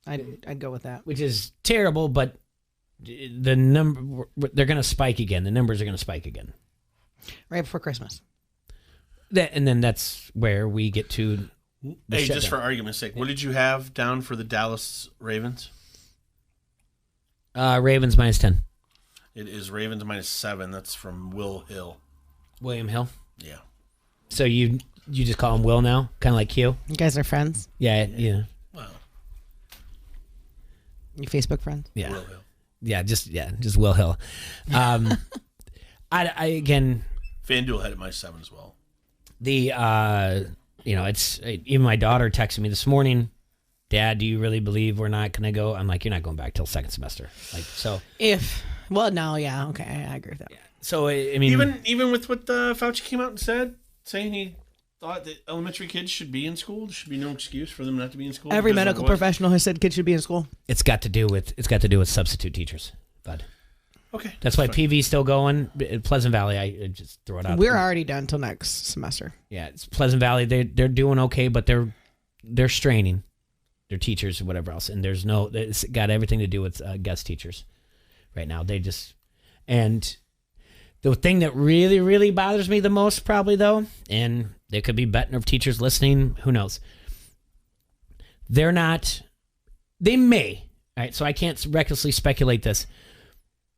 I'd go with that. Which is terrible, but the number they're going to spike again. The numbers are going to spike again Right before Christmas. And then that's where we get to. Hey, just for argument's sake, what did you have down for the Dallas Ravens? Ravens -10. It is Ravens -7. That's from William Hill. Yeah. So you just call him Will now, kind of like Q. You guys are friends. Yeah. Wow. You Facebook friends. Yeah. Will Hill. Just Will Hill. I again. FanDuel had it -7 as well. It's even my daughter texted me this morning. Dad, do you really believe we're not going to go? I'm like, you're not going back till second semester. Like, so okay, I agree with that. Yeah. So I mean, even with what Fauci came out and said, saying he thought that elementary kids should be in school, there should be no excuse for them not to be in school. Every medical professional has said kids should be in school. It's got to do with substitute teachers, bud. Okay, that's why PV's still going. Pleasant Valley, I just throw it out. We're already done till next semester. Yeah, it's Pleasant Valley. They're doing okay, but they're straining. Their teachers or whatever else, and it's got everything to do with guest teachers right now. And the thing that really, really bothers me the most probably though, and there could be Bettner teachers listening, who knows? They may, all right, so I can't recklessly speculate this,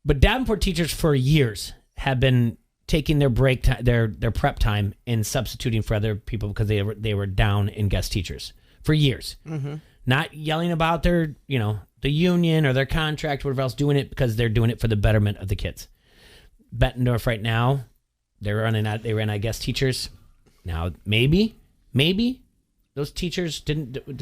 but Davenport teachers for years have been taking their break time, their prep time and substituting for other people because they were down in guest teachers for years. Mm-hmm. Not yelling about their, the union or their contract or whatever else, doing it because they're doing it for the betterment of the kids. Bettendorf right now, they ran out of guest teachers. Now, maybe those teachers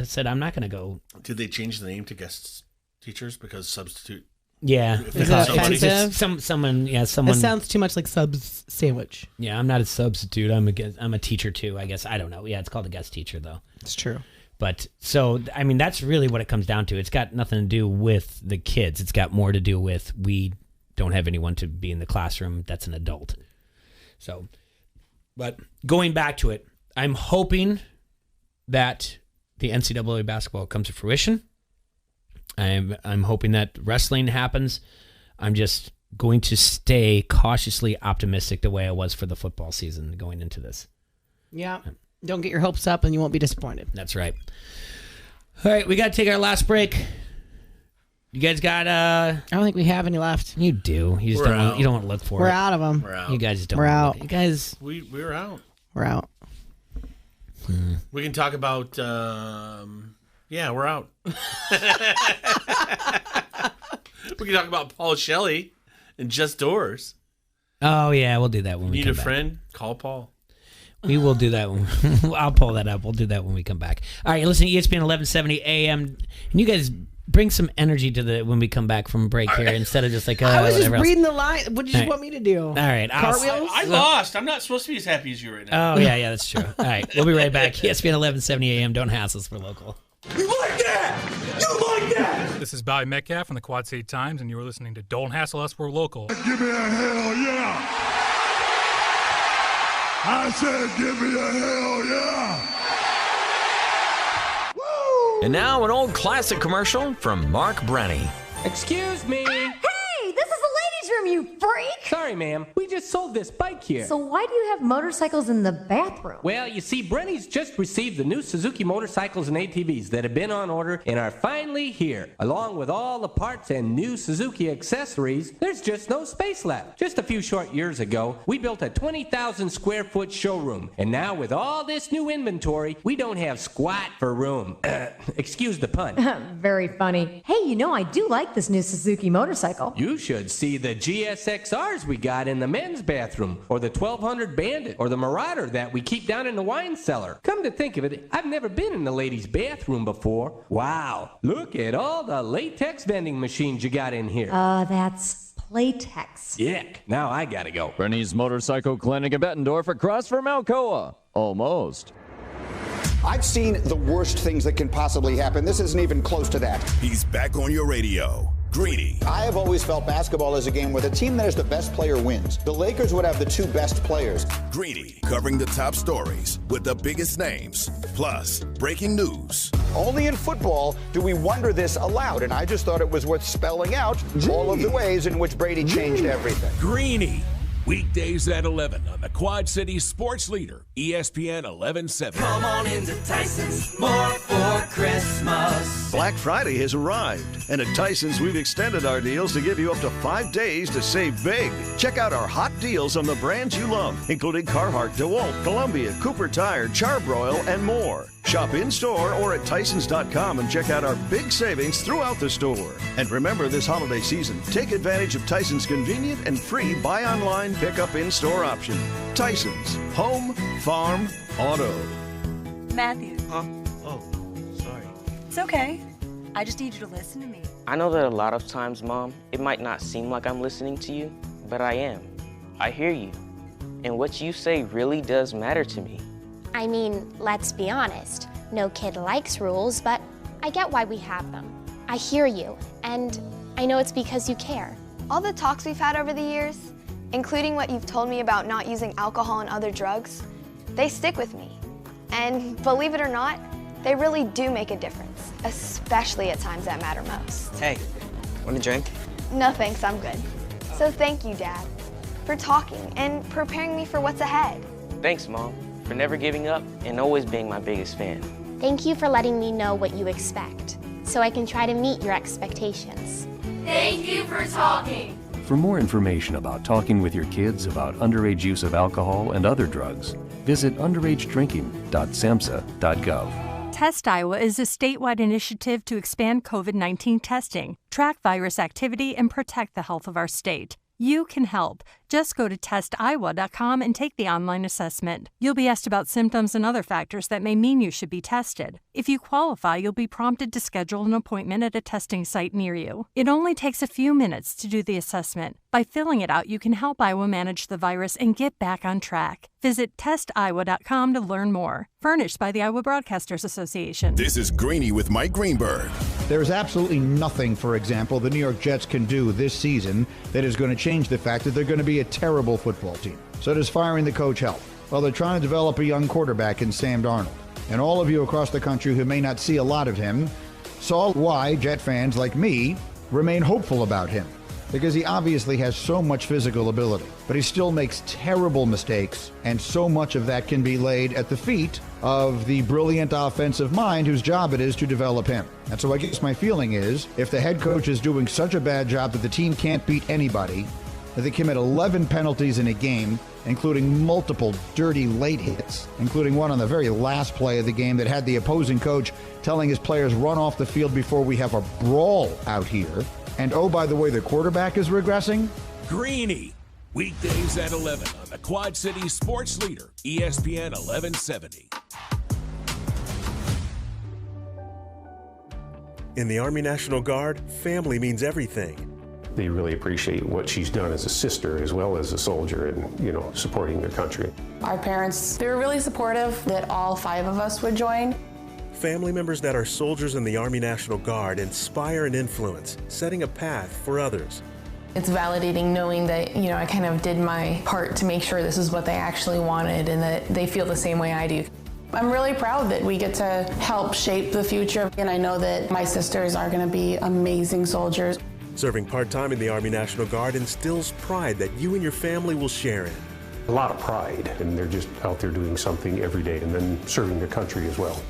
said, I'm not going to go. Did they change the name to guest teachers because substitute. Yeah, Is that offensive? Someone. That sounds too much like subs sandwich. Yeah, I'm not a substitute. I'm a teacher too, I guess. I don't know. Yeah, it's called a guest teacher though. It's true. But so I mean, that's really what it comes down to. It's got nothing to do with the kids. It's got more to do with we don't have anyone to be in the classroom that's an adult. So, but going back to it, I'm hoping that the NCAA basketball comes to fruition. I'm hoping that wrestling happens. I'm just going to stay cautiously optimistic the way I was for the football season going into this. Yeah. Don't get your hopes up and you won't be disappointed. That's right. All right, we got to take our last break. You guys got I don't think we have any left. You do. You just don't want to look for it. We're out of them. We're out. You guys just don't. We're out. You guys. We're out. We're out. We can talk about. Yeah, we're out. We can talk about Paul Shelley and Just Doors. Oh yeah, we'll do that when we Need come a back. friend? Call Paul. We will do that when I'll pull that up. We'll do that when we come back. All right, you're listening to ESPN 1170 AM, and you guys bring some energy to the when we come back from break here instead of just like I was just whatever else. reading the line. What did you want me to do? All right, Cartwheels? I lost. I'm not supposed to be as happy as you right now. Oh yeah, that's true. All right, we'll be right back. ESPN 1170 AM. Don't hassle us for local. You like that? You like that? This is Bobby Metcalf from the Quad City Times, and you are listening to Don't Hassle Us, We're Local. Give me a hell yeah. I said give me a hell yeah. And now an old classic commercial from Mark Brenny. Excuse me. Hey, this is the ladies' room, you freak! Sorry, ma'am. We just sold this bike here. So why do you have motorcycles in the bathroom? Well, you see, Brenny's just received the new Suzuki motorcycles and ATVs that have been on order and are finally here. Along with all the parts and new Suzuki accessories, there's just no space left. Just a few short years ago, we built a 20,000 square foot showroom. And now with all this new inventory, we don't have squat for room. Excuse the pun. Very funny. Hey, you know I do like this new Suzuki motorcycle. You should see the GSXRs we got in the men's bathroom, or the 1200 Bandit, or the Marauder that we keep down in the wine cellar. Come to think of it, I've never been in the ladies' bathroom before. Wow, look at all the latex vending machines you got in here. That's Playtex. Yuck, now I gotta go. Bernie's Motorcycle Clinic in Bettendorf across from Alcoa. Almost. I've seen the worst things that can possibly happen. This isn't even close to that. He's back on your radio. Greeny. I have always felt basketball is a game where the team that has the best player wins. The Lakers would have the two best players. Greeny, covering the top stories with the biggest names. Plus, breaking news. Only in football do we wonder this aloud, and I just thought it was worth spelling out all of the ways in which Brady changed everything. Greeny. Weekdays at 11 on the Quad City Sports Leader, ESPN 1170. Come on into Tyson's, more for Christmas. Black Friday has arrived, and at Tyson's, we've extended our deals to give you up to 5 days to save big. Check out our hot deals on the brands you love, including Carhartt, DeWalt, Columbia, Cooper Tire, Charbroil, and more. Shop in-store or at Tysons.com and check out our big savings throughout the store. And remember, this holiday season, take advantage of Tyson's convenient and free buy online, pick up in-store option. Tyson's, home, farm, auto. Matthew. Oh, sorry. It's okay. I just need you to listen to me. I know that a lot of times, Mom, it might not seem like I'm listening to you, but I am. I hear you. And what you say really does matter to me. I mean, let's be honest. No kid likes rules, but I get why we have them. I hear you, and I know it's because you care. All the talks we've had over the years, including what you've told me about not using alcohol and other drugs, they stick with me. And believe it or not, they really do make a difference, especially at times that matter most. Hey, want a drink? No thanks, I'm good. So thank you, Dad, for talking and preparing me for what's ahead. Thanks, Mom, for never giving up and always being my biggest fan. Thank you for letting me know what you expect, so I can try to meet your expectations. Thank you for talking. For more information about talking with your kids about underage use of alcohol and other drugs, visit underagedrinking.samhsa.gov. Test Iowa is a statewide initiative to expand COVID-19 testing, track virus activity, and protect the health of our state. You can help. Just go to testiowa.com and take the online assessment. You'll be asked about symptoms and other factors that may mean you should be tested. If you qualify, you'll be prompted to schedule an appointment at a testing site near you. It only takes a few minutes to do the assessment. By filling it out, you can help Iowa manage the virus and get back on track. Visit testiowa.com to learn more. Furnished by the Iowa Broadcasters Association. This is Greeny with Mike Greenberg. There's absolutely nothing, for example, the New York Jets can do this season that is going to change the fact that they're going to be a terrible football team. So does firing the coach help? Well, they're trying to develop a young quarterback in Sam Darnold. And all of you across the country who may not see a lot of him saw why Jet fans like me remain hopeful about him. Because he obviously has so much physical ability, but he still makes terrible mistakes, and so much of that can be laid at the feet of the brilliant offensive mind whose job it is to develop him. And so I guess my feeling is, if the head coach is doing such a bad job that the team can't beat anybody, that they commit 11 penalties in a game, including multiple dirty late hits, including one on the very last play of the game that had the opposing coach telling his players run off the field before we have a brawl out here. And oh, by the way, the quarterback is regressing. Greeny, weekdays at 11 on the Quad City Sports Leader, ESPN 1170. In the Army National Guard, family means everything. They really appreciate what she's done as a sister as well as a soldier and, supporting their country. Our parents, they were really supportive that all 5 of us would join. Family members that are soldiers in the Army National Guard inspire and influence, setting a path for others. It's validating knowing that, I kind of did my part to make sure this is what they actually wanted and that they feel the same way I do. I'm really proud that we get to help shape the future, and I know that my sisters are going to be amazing soldiers. Serving part-time in the Army National Guard instills pride that you and your family will share in. A lot of pride, and they're just out there doing something every day and then serving their country as well.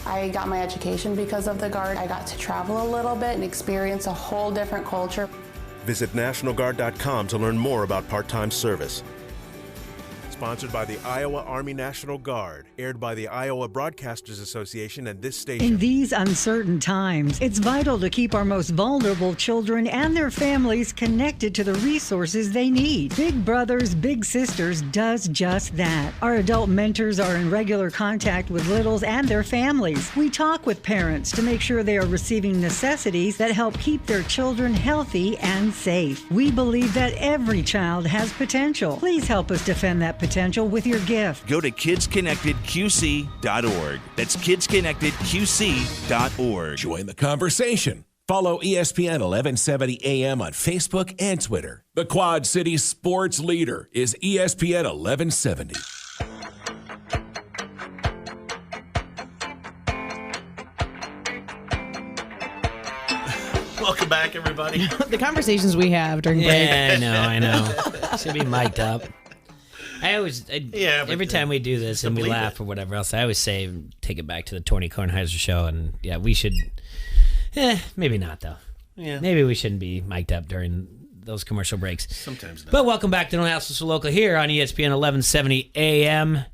I got my education because of the Guard. I got to travel a little bit and experience a whole different culture. Visit NationalGuard.com to learn more about part-time service. Sponsored by the Iowa Army National Guard, aired by the Iowa Broadcasters Association and this station. In these uncertain times, it's vital to keep our most vulnerable children and their families connected to the resources they need. Big Brothers Big Sisters does just that. Our adult mentors are in regular contact with littles and their families. We talk with parents to make sure they are receiving necessities that help keep their children healthy and safe. We believe that every child has potential. Please help us defend that potential with your gift. Go to kidsconnectedqc.org. That's kidsconnectedqc.org. Join the conversation. Follow ESPN 1170 AM on Facebook and Twitter. The Quad City Sports Leader is ESPN 1170. Welcome back, everybody. The conversations we have during break. Yeah, I know. Should be mic'd up. Every time we do this and we laugh or whatever else, I always say, take it back to the Tony Kornheiser show, and we should, maybe not though. Yeah. Maybe we shouldn't be mic'd up during those commercial breaks. Sometimes not. But welcome back to No Hassle So Local here on ESPN 1170 AM.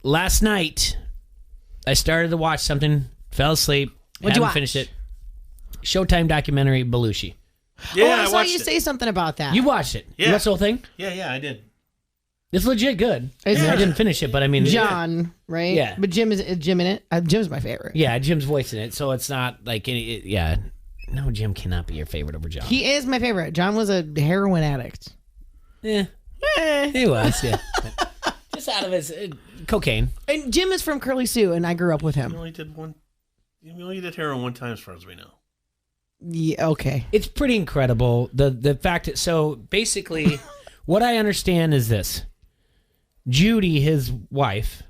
Last night, I started to watch something, fell asleep, haven't finished it. Showtime documentary, Belushi. Yeah, I saw you say something about that. You watched it. Yeah. You watched the whole thing? Yeah, I did. It's legit good. I didn't finish it, but I mean... John, right? Yeah. But Jim in it? Jim's my favorite. Yeah, Jim's voice in it, so it's not like any... No, Jim cannot be your favorite over John. He is my favorite. John was a heroin addict. Yeah. He was, yeah. Just out of his cocaine. And Jim is from Curly Sue, and I grew up with him. You only did heroin one time as far as we know. Yeah, okay. It's pretty incredible. The fact that, so basically what I understand is this. Judy, his wife,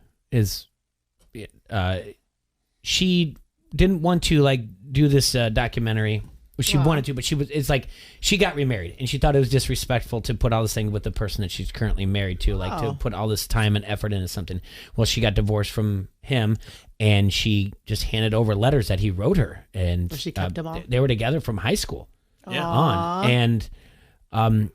she didn't want to do this documentary. Well, she wanted to, but she got remarried, and she thought it was disrespectful to put all this thing with the person that she's currently married to, to put all this time and effort into something. Well, she got divorced from him, and she just handed over letters that he wrote her, and she kept them all. They were together from high school. Yeah. On, and to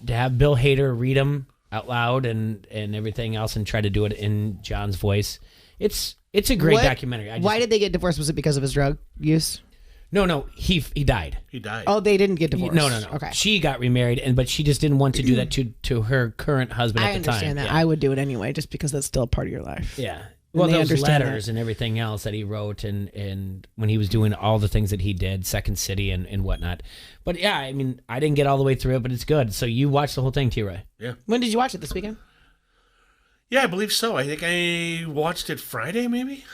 have Bill Hader read them out loud and everything else, and try to do it in John's voice. It's a great documentary. Why did they get divorced? Was it because of his drug use? No, he died. He died. Oh, they didn't get divorced. No. Okay. She got remarried, but she just didn't want to do that to her current husband I at the time. understand that. Yeah. I would do it anyway, just because that's still a part of your life. Yeah. And Well, they those understand letters that. and everything else that he wrote and when he was doing all the things that he did, Second City and whatnot. But yeah, I mean, I didn't get all the way through it, but it's good. So you watched the whole thing, T-Ray? Yeah. When did you watch it? This weekend? Yeah, I believe so. I think I watched it Friday, maybe.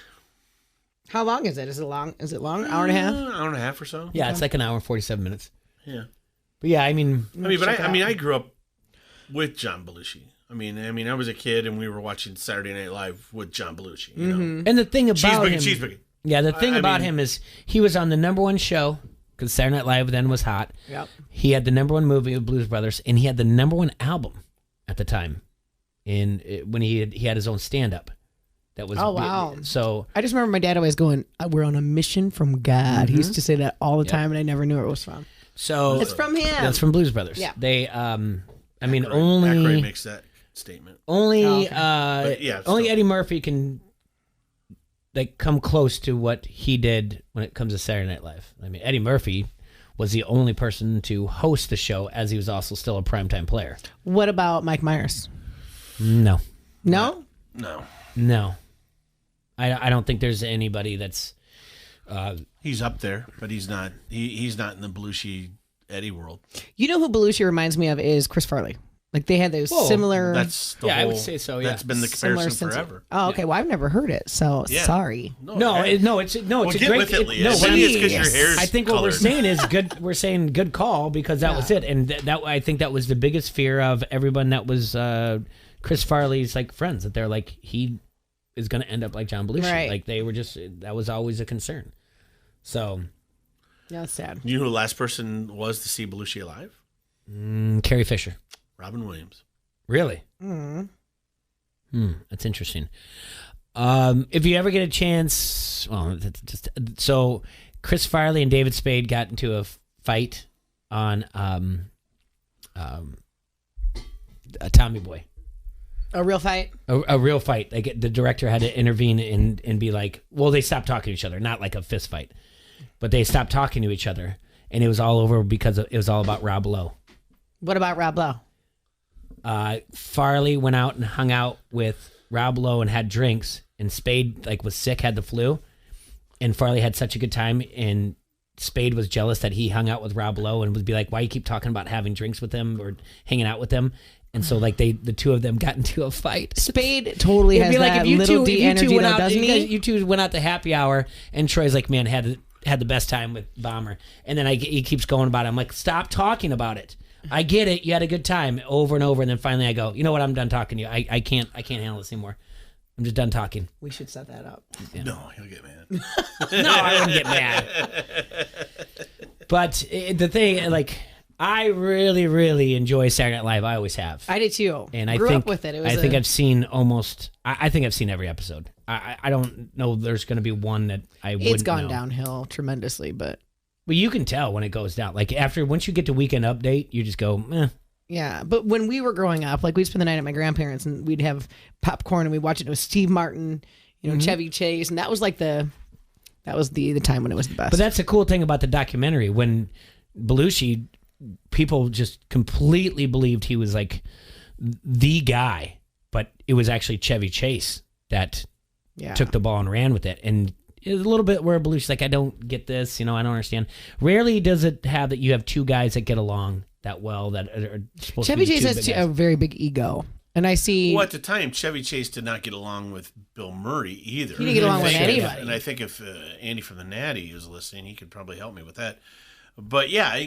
How long is it? Is it long? Hour and a half? Hour and a half or so. Yeah, it's like an hour and 47 minutes. Yeah. But yeah, I mean... I grew up with John Belushi. I mean, I was a kid and we were watching Saturday Night Live with John Belushi. You know? And the thing about him... Cheeseburger. Yeah, the thing about him is he was on the #1 show, because Saturday Night Live then was hot. Yep. He had the #1 movie with Blues Brothers, and he had the #1 album at the time when he had his own stand-up. That was wow. So I just remember my dad always going, "We're on a mission from God." He used to say that all the time, and I never knew where it was from. So it's from him. That's from Blues Brothers. Yeah. They, Aykroyd makes that statement. Only still. Eddie Murphy can come close to what he did when it comes to Saturday Night Live. I mean, Eddie Murphy was the only person to host the show, as he was also still a primetime player. What about Mike Myers? No. No. I don't think there's anybody that's. He's up there, but he's not. He's not in the Belushi Eddie world. You know who Belushi reminds me of is Chris Farley. Like they had those similar. I would say so. Yeah, that's been the comparison forever. Oh, okay. Well, I've never heard it, so sorry. It's a get great. with it, Leah. Maybe it's because your hair's I think what we're colored. saying is good. We're saying good call because that was it, and that I think that was the biggest fear of everyone that was Chris Farley's friends, that they're like he is going to end up like John Belushi. Right. Like they were that was always a concern. So. Yeah, that's sad. You know who the last person was to see Belushi alive? Carrie Fisher. Robin Williams. Really? That's interesting. If you ever get a chance, so Chris Farley and David Spade got into a fight on a Tommy Boy. A real fight? A real fight. Like the director had to intervene and be like, well, they stopped talking to each other, not like a fist fight, but they stopped talking to each other, and it was all over because it was all about Rob Lowe. What about Rob Lowe? Farley went out and hung out with Rob Lowe and had drinks, and Spade was sick, had the flu, and Farley had such a good time, and Spade was jealous that he hung out with Rob Lowe and would be like, why you keep talking about having drinks with him or hanging out with him? And so the two of them got into a fight. Spade totally has that little D energy, though, doesn't he? You two went out to happy hour, and Troy's like, man, had the best time with Bomber. And then he keeps going about it. I'm like, stop talking about it. I get it. You had a good time over and over. And then finally I go, you know what? I'm done talking to you. I can't handle this anymore. I'm just done talking. We should set that up. Yeah. No, he'll get mad. No, I wouldn't get mad. But the thing, I really, really enjoy Saturday Night Live. I always have. I did too. And Grew up with it. I think I've seen almost. I think I've seen every episode. I don't know. There's going to be one that I wouldn't. It's gone know. downhill tremendously, but. Well, you can tell when it goes down. Once you get to Weekend Update, you just go, eh. Yeah, but when we were growing up, we'd spend the night at my grandparents, and we'd have popcorn, and we'd watch it with Steve Martin, Chevy Chase, and that was the time when it was the best. But that's the cool thing about the documentary. When Belushi, people just completely believed he was the guy, but it was actually Chevy Chase that took the ball and ran with it. And it's a little bit where Belushi's like, I don't get this, I don't understand. Rarely does it have that you have two guys that get along that well, that are supposed Chevy to be Chase has a very big ego. And I see... Well, at the time, Chevy Chase did not get along with Bill Murray either. He didn't get along with anybody. And I think if Andy from the Natty is listening, he could probably help me with that. But yeah,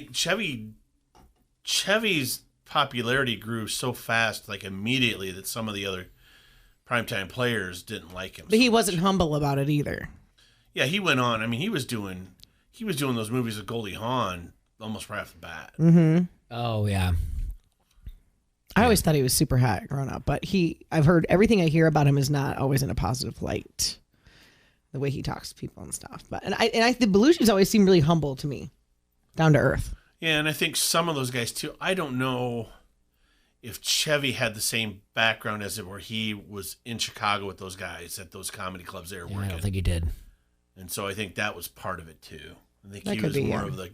Chevy's popularity grew so fast, immediately, that some of the other primetime players didn't like him. But he wasn't humble about it either. Yeah, he went on. I mean, he was doing those movies with Goldie Hawn almost right off the bat. Mm-hmm. Oh, yeah. I always thought he was super hot growing up, but I've heard everything I hear about him is not always in a positive light. The way he talks to people and stuff. But the Belushi's always seemed really humble to me. Down to earth. Yeah, and I think some of those guys too. I don't know if Chevy had the same background as it where he was in Chicago with those guys at those comedy clubs they were working. I don't think he did. And so I think that was part of it too. I think That he could was be, more yeah. of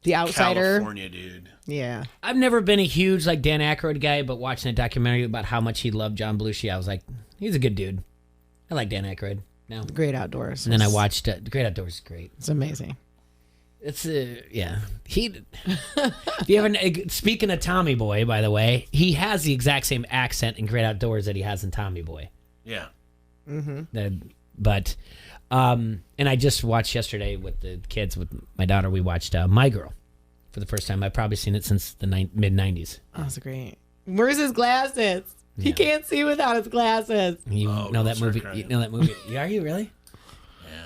The outsider. California dude. Yeah. I've never been a huge like Dan Aykroyd guy, but watching a documentary about how much he loved John Belushi, I was like, he's a good dude. I like Dan Aykroyd. No. Great Outdoors. And then I watched Great Outdoors is great. It's amazing. It's yeah. He. If you ever speaking of Tommy Boy, by the way, he has the exact same accent in Great Outdoors that he has in Tommy Boy. Yeah. Mm-hmm. But and I just watched yesterday with the kids with my daughter. We watched My Girl for the first time. I've probably seen it since the mid '90s. Oh, that's great. Where's his glasses? He can't see without his glasses. You know that movie? You know that movie? Are you really?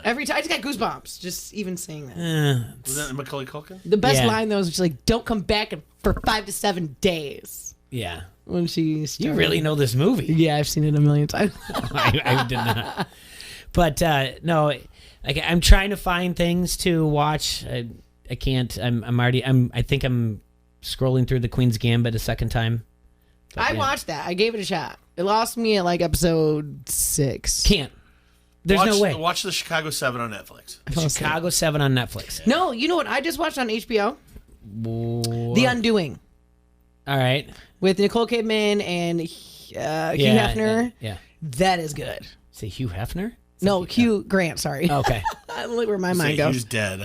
Every time I just got goosebumps just even saying that. Was that Macaulay Culkin? The best line though was just like, "Don't come back for 5 to 7 days." Yeah. When she started. You really know this movie? Yeah, I've seen it a million times. I did not. But no, like I'm trying to find things to watch. I can't. I think I'm scrolling through the Queen's Gambit a second time. But, I watched that. I gave it a shot. It lost me at like episode 6. Can't. There's no way. Watch the Chicago 7 on Netflix. Chicago 7 on Netflix. No, you know what? I just watched on HBO? The Undoing. All right. With Nicole Kidman and Hugh Hefner. Yeah. That is good. Say Hugh Hefner? No, Hugh Grant, sorry. Okay. Look where my mind goes. He's dead.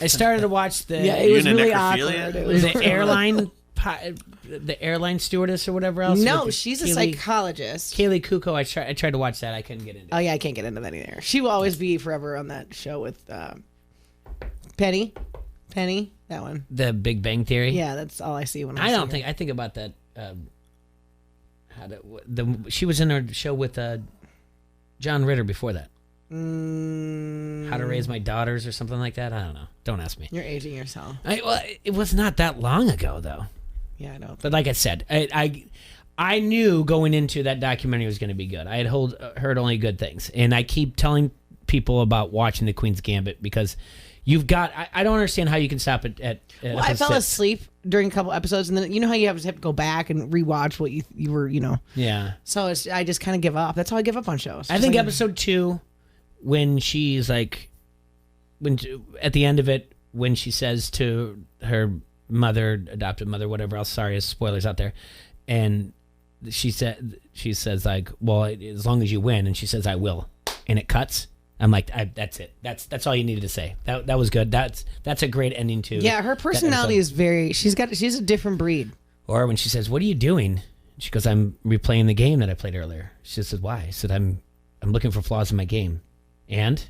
I started to watch the it was really awkward. It was the airline stewardess or whatever else. No, with she's a Kaylee- psychologist. Kaylee Kuko. I tried to watch that. I couldn't get into it. Oh yeah, I can't get into that either. She will always be forever on that show with Penny, that one. The Big Bang Theory. Yeah, that's all I see when I think about that. She was in her show with John Ritter before that. How to Raise My Daughters or something like that. I don't know. Don't ask me. You're aging yourself. It was not that long ago though. Yeah, I know. But like I said, I knew going into that documentary was going to be good. I had heard only good things, and I keep telling people about watching the Queen's Gambit because you've got. I don't understand how you can stop it at. Well, I fell asleep during a couple episodes, and then you know how you have to go back and rewatch what you were, Yeah. So I just kind of give up. That's how I give up on shows. I think episode 2, when she's like, at the end of it, when she says to her mother, adopted mother, whatever else. Sorry, there's spoilers out there, and she says like, well, as long as you win, and she says I will, and it cuts. I'm like, that's it. That's all you needed to say. That was good. That's a great ending to. Yeah, her personality is very. She's a different breed. Or when she says, "What are you doing?" She goes, "I'm replaying the game that I played earlier." She says, "Why?" I said, "I'm looking for flaws in my game, and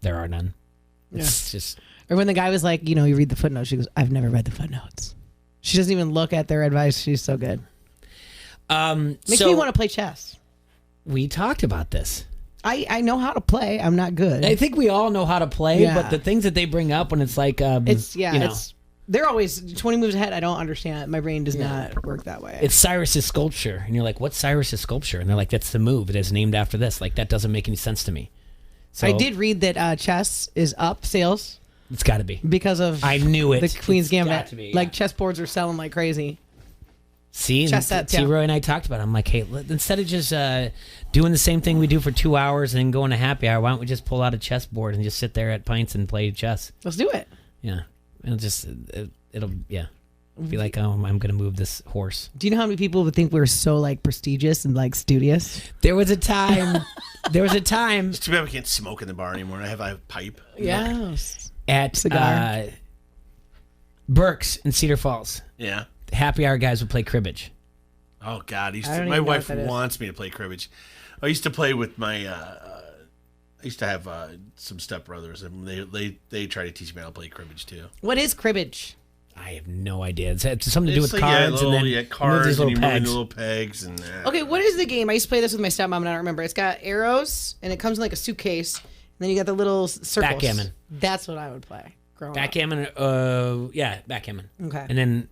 there are none." It's just. Or when the guy was like, you read the footnotes. She goes, "I've never read the footnotes." She doesn't even look at their advice. She's so good. Makes me want to play chess. We talked about this. I know how to play. I'm not good. I think we all know how to play, Yeah. but the things that they bring up when it's like, they're always 20 moves ahead. I don't understand. My brain does not work that way. it's Cyrus's sculpture, and you're like, what's Cyrus's sculpture? And they're like, that's the move. It is named after this. Like that doesn't make any sense to me. So I did read that chess is up sales. It's got to be because of. I knew it. The Queen's It's got Gambit. to be, Like chessboards are selling like crazy. See, Chess sets, yeah. Roy and I talked about it. I'm like, hey, instead of just doing the same thing we do for 2 hours and then going to happy hour, why don't we just pull out a chessboard and just sit there at Pints and play chess? Let's do it. Yeah, it'll be like, oh, I'm going to move this horse. Do you know how many people would think we're so like prestigious and like studious? There was a time. It's too bad we can't smoke in the bar anymore. I have a pipe. Yes. At cigar. Burke's in Cedar Falls. Yeah. Happy hour guys would play cribbage. Oh God, I don't my even know wife what that is. wants me to play cribbage. I used to play with my. I used to have some stepbrothers, and they try to teach me how to play cribbage too. What is cribbage? I have no idea. It's something to do with like, cards, little, and then cards, these and little you move pegs. into little pegs, and Okay, what is the game? I used to play this with my stepmom, and I don't remember. It's got arrows, and it comes in like a suitcase, and then you got the little circles. Backgammon. That's what I would play growing up. Backgammon. Backgammon. Okay. And then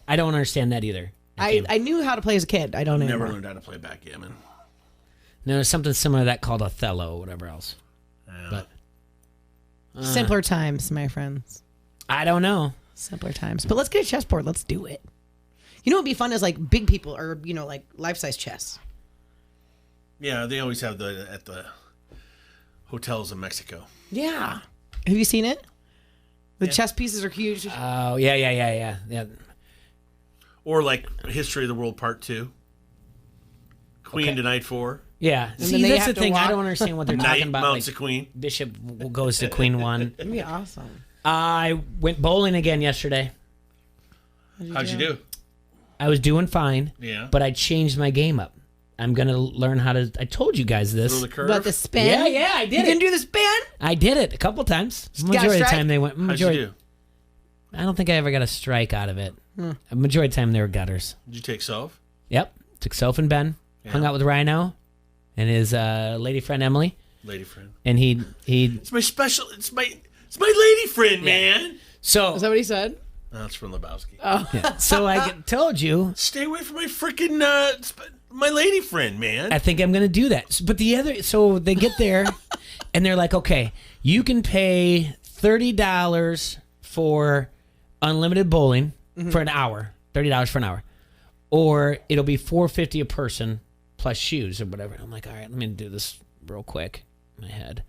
I don't understand that either. I knew how to play as a kid. I don't never anymore. learned how to play backgammon. No, there's something similar to that called Othello or whatever else. But Simpler times, my friends. I don't know. Simpler times. But let's get a chessboard. Let's do it. You know what would be fun is like big people or, like life-size chess. Yeah, they always have at the hotels in Mexico. Yeah. Have you seen it? The chess pieces are huge. Oh, yeah. Or like History of the World Part 2. Queen to Knight 4. Yeah. And See, then they that's the have to thing. I walk. don't understand what they're Knight talking about. mounts like, a queen. Bishop goes to Queen 1. That'd be awesome. I went bowling again yesterday. How'd you do? I was doing fine. Yeah. But I changed my game up. I'm going to learn how to... I told you guys this. Through the curve? About the spin? Yeah, I did You it. didn't do the spin? I did it a couple times. Got a Majority of the strike? time they went... How'd you do? I don't think I ever got a strike out of it. A majority of the time they were gutters. Did you take Soph? Yep. Took Soph and Ben. Yeah. Hung out with Rhino and his lady friend Emily. Lady friend. And he It's my special... It's my lady friend, man. So... Is that what he said? That's from Lebowski. Oh. Yeah. So I told you... Stay away from my freaking... my lady friend, man. I think I'm going to do that. But the other... So they get there and they're like, okay, you can pay $30 for unlimited bowling for an hour. $30 for an hour. Or it'll be $4.50 a person plus shoes or whatever. I'm like, all right, let me do this real quick in my head.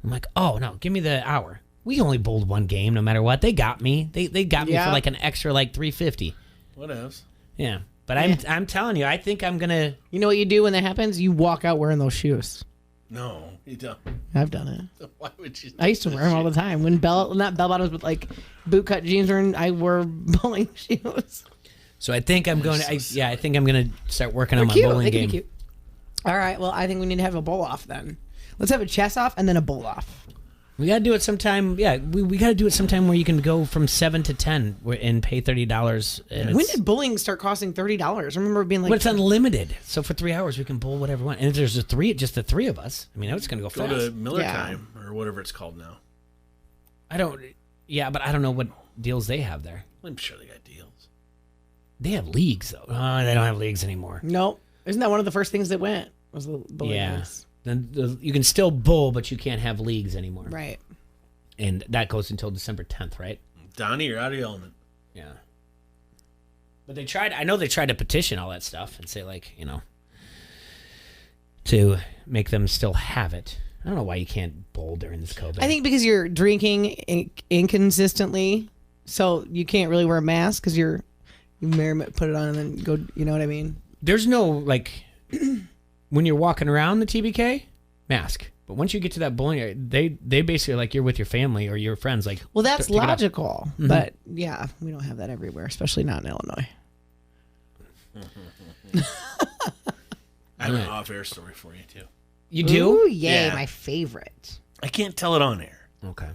I'm like, oh, no, give me the hour. We only bowled one game no matter what. They got me. They got me for like an extra like $3.50. What else? Yeah. But I'm telling you, I think I'm going to... You know what you do when that happens? You walk out wearing those shoes. No, you don't. I've done it. Why would you? I used to wear them all the time. When not bell bottoms, but like bootcut jeans were in, I wore bowling shoes. So I think I'm going to... I think I'm going to start working on my Cute. bowling They can game. be cute. All right. Well, I think we need to have a bowl off then. Let's have a chess off and then a bowl off. We got to do it sometime. Yeah, we got to do it sometime where you can go from 7 to 10 and pay $30. And When did bowling start costing $30? I remember it being like... But it's unlimited. So for 3 hours, we can bowl whatever we want. And if there's just the three of us, I mean, it's going to go Go fast. to Miller Time or whatever it's called now. But I don't know what deals they have there. I'm sure they got deals. They have leagues, though. Oh, they don't have leagues anymore. No. Isn't that one of the first things that went? Was the bowling leagues? Then you can still bowl, but you can't have leagues anymore. Right. And that goes until December 10th, right? Donnie, you're out of your element. Yeah. But I know they tried to petition all that stuff and say, like, to make them still have it. I don't know why you can't bowl during this COVID. I think because you're drinking inconsistently, so you can't really wear a mask because you put it on and then go, you know what I mean? There's no, like, when you're walking around the TBK, mask. But once you get to that bowling area, they basically are like you're with your family or your friends. Like, Well, that's take it off. logical, Mhm. but yeah, we don't have that everywhere, especially not in Illinois. I have an off-air story for you, too. You do? Ooh, yay, my favorite. I can't tell it on air. Okay.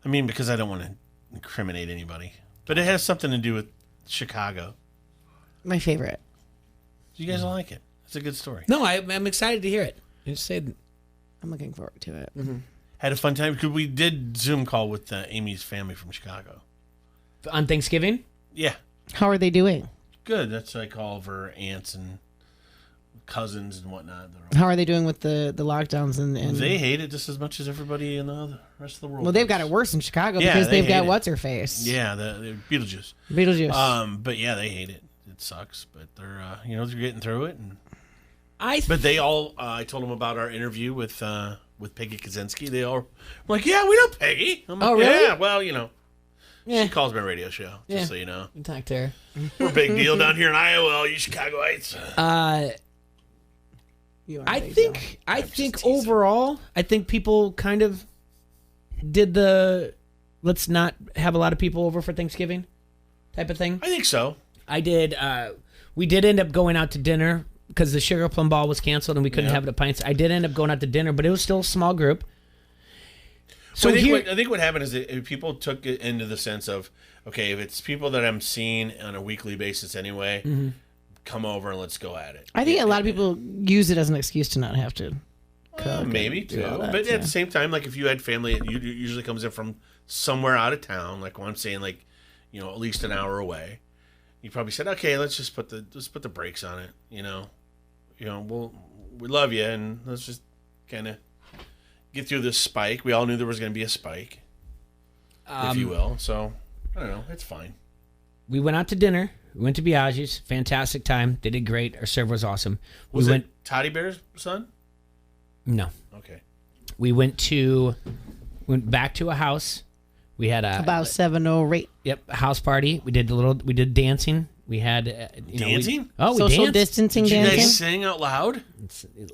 I mean, because I don't want to incriminate anybody. But it has something to do with Chicago. My favorite. You guys don't like it. It's a good story. No, I'm excited to hear it. You said I'm looking forward to it. Had a fun time because we did Zoom call with Amy's family from Chicago. On Thanksgiving? Yeah. How are they doing? Good. That's like all of her aunts and cousins and whatnot. How are they doing with the lockdowns and They hate it just as much as everybody in the rest of the world. Well, they've got it worse in Chicago Yeah, because they they've got hate it. what's her face. Yeah, the Beetlejuice. Beetlejuice. But yeah, they hate it. It sucks, but they're they're getting through it. And but they all I told them about our interview with Peggy Kaczynski. They all were like, "Yeah, we know Peggy." I'm like, Oh, really? Yeah, well, she calls my radio show. Just so you know, talk to her. We're a big deal down here in Iowa. All you Chicagoites. I think overall, I think people kind of did the let's not have a lot of people over for Thanksgiving type of thing. I think so. I did. We did end up going out to dinner because the Sugar Plum Ball was canceled and we couldn't have it at Pints. I did end up going out to dinner, but it was still a small group. So I think what happened is that people took it into the sense of, okay, if it's people that I'm seeing on a weekly basis anyway, come over and let's go at it. I think a lot of people use it as an excuse to not have to cook. Maybe and do too, all that, but yeah. at the same time, like if you had family, it usually comes in from somewhere out of town. Like when I'm saying, like at least an hour away. You probably said, okay, let's put the brakes on it. We love you, and let's just kind of get through this spike. We all knew there was going to be a spike, if you will. So I don't know, it's fine. We went out to dinner. We went to Biaggi's. Fantastic time. They did great. Our server was awesome. Was it Toddy Bear's son? No. Okay. We went back to a house. We had about 7 or 8. Yep, house party. We did dancing. We had dancing. We social danced. distancing. Did you dancing. guys sing out loud?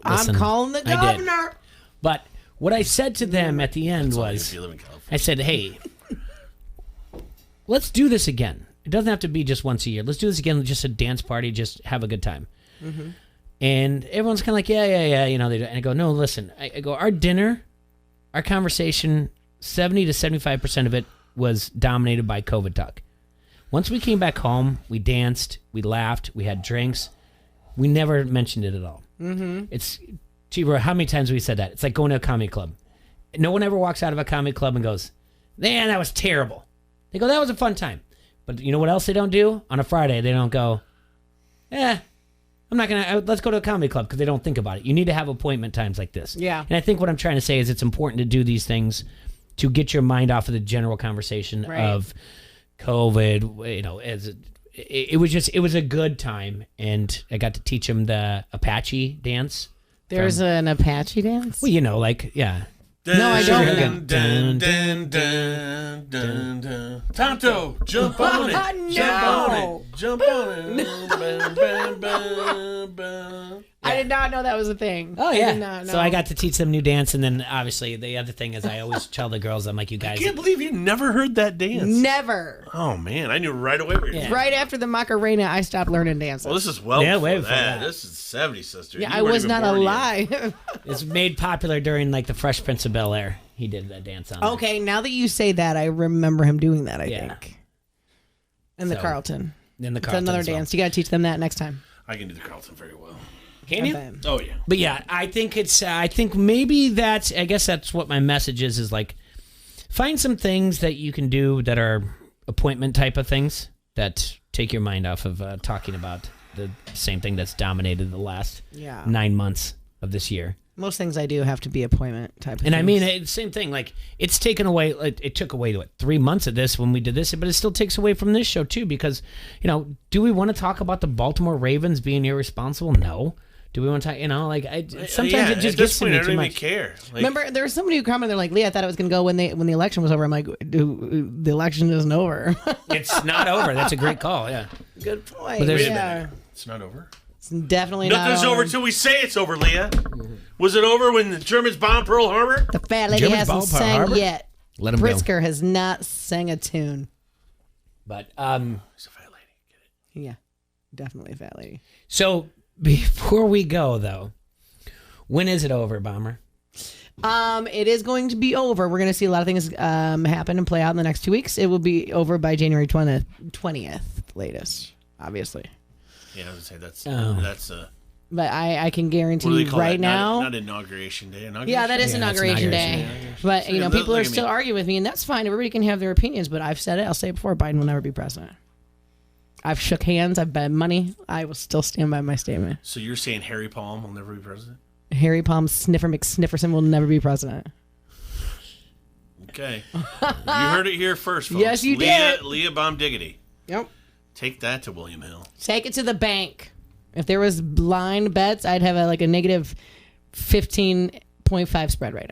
I'm calling the I did. governor. But what I said to them at the end was, I said, "Hey, let's do this again. It doesn't have to be just once a year. Let's do this again. Just a dance party. Just have a good time." Mm-hmm. And everyone's kind of like, yeah. And I go, no, listen. I go, our dinner, our conversation, 70 to 75% of it was dominated by COVID talk. Once we came back home, we danced, we laughed, we had drinks. We never mentioned it at all. Mm-hmm. It's, T-Roy, how many times have we said that? It's like going to a comedy club. No one ever walks out of a comedy club and goes, man, that was terrible. They go, that was a fun time. But you know what else they don't do? On a Friday, they don't go, I'm not going to, let's go to a comedy club, because they don't think about it. You need to have appointment times like this. Yeah. And I think what I'm trying to say is it's important to do these things to get your mind off of the general conversation of COVID. It was a good time. And I got to teach them the Apache dance. There's an Apache dance? Well, yeah. No, I don't. Dun, dun, dun, dun, dun. Tonto, jump on it. Jump on it. Jump on it. Bam, bam, bam, bam. I did not know that was a thing. Oh, yeah. I did not know. So I got to teach them new dance. And then, obviously, the other thing is I always tell the girls, I'm like, you guys. I can't believe you never heard that dance. Never. Oh, man. I knew right away where you're Right after the Macarena, I stopped learning dances. Well, this is way before that. This is 70s, sister. Yeah, You I weren't was even not born yet. alive. It's made popular during, like, the Fresh Prince of Bel-Air. He did that dance on Okay, now that you say that, I remember him doing that, I think. And the So, Carlton. And the It's Carlton another as well. dance. You got to teach them that next time. I can do the Carlton very well. Can you? Oh, yeah. But yeah, I think maybe I guess that's what my message is like, find some things that you can do that are appointment type of things that take your mind off of talking about the same thing that's dominated the last 9 months of this year. Most things I do have to be appointment type of And things. I mean, same thing. Like, it's taken away. It took away 3 months of this when we did this, but it still takes away from this show too. Because do we want to talk about the Baltimore Ravens being irresponsible? No. Do we want to talk? Sometimes it just gets to me I too don't much. even care. Remember, there was somebody who commented, they're like, Lee, I thought it was going to go when the election was over. I'm like, the election isn't over. It's not over. That's a great call. Yeah. Good point. But there's- Wait a minute. It's not over? It's definitely not Nothing's over till we say it's over, Leah. Was it over when the Germans bombed Pearl Harbor? The fat lady hasn't sang yet. Let 'em go. Pritzker has not sang a tune. But He's a fat lady. Yeah, definitely a fat lady. So before we go, though, when is it over, Bomber? It is going to be over. We're going to see a lot of things happen and play out in the next 2 weeks. It will be over by January 20th, latest, obviously. Yeah, I was going to say Oh. that's But I can guarantee what do you they call right that? now. Not Inauguration Day. Yeah, that is Inauguration Day. But, people are still arguing with me, and that's fine. Everybody can have their opinions, but I've said it. I'll say it before. Biden will never be president. I've shook hands. I've bet money. I will still stand by my statement. So you're saying Harry Palm will never be president? Harry Palm Sniffer McSnifferson will never be president. Okay. You heard it here first, folks. Yes, you did. Leah Bomb Diggity. Yep. Take that to William Hill. Take it to the bank. If there was blind bets, I'd have a negative 15.5 spread right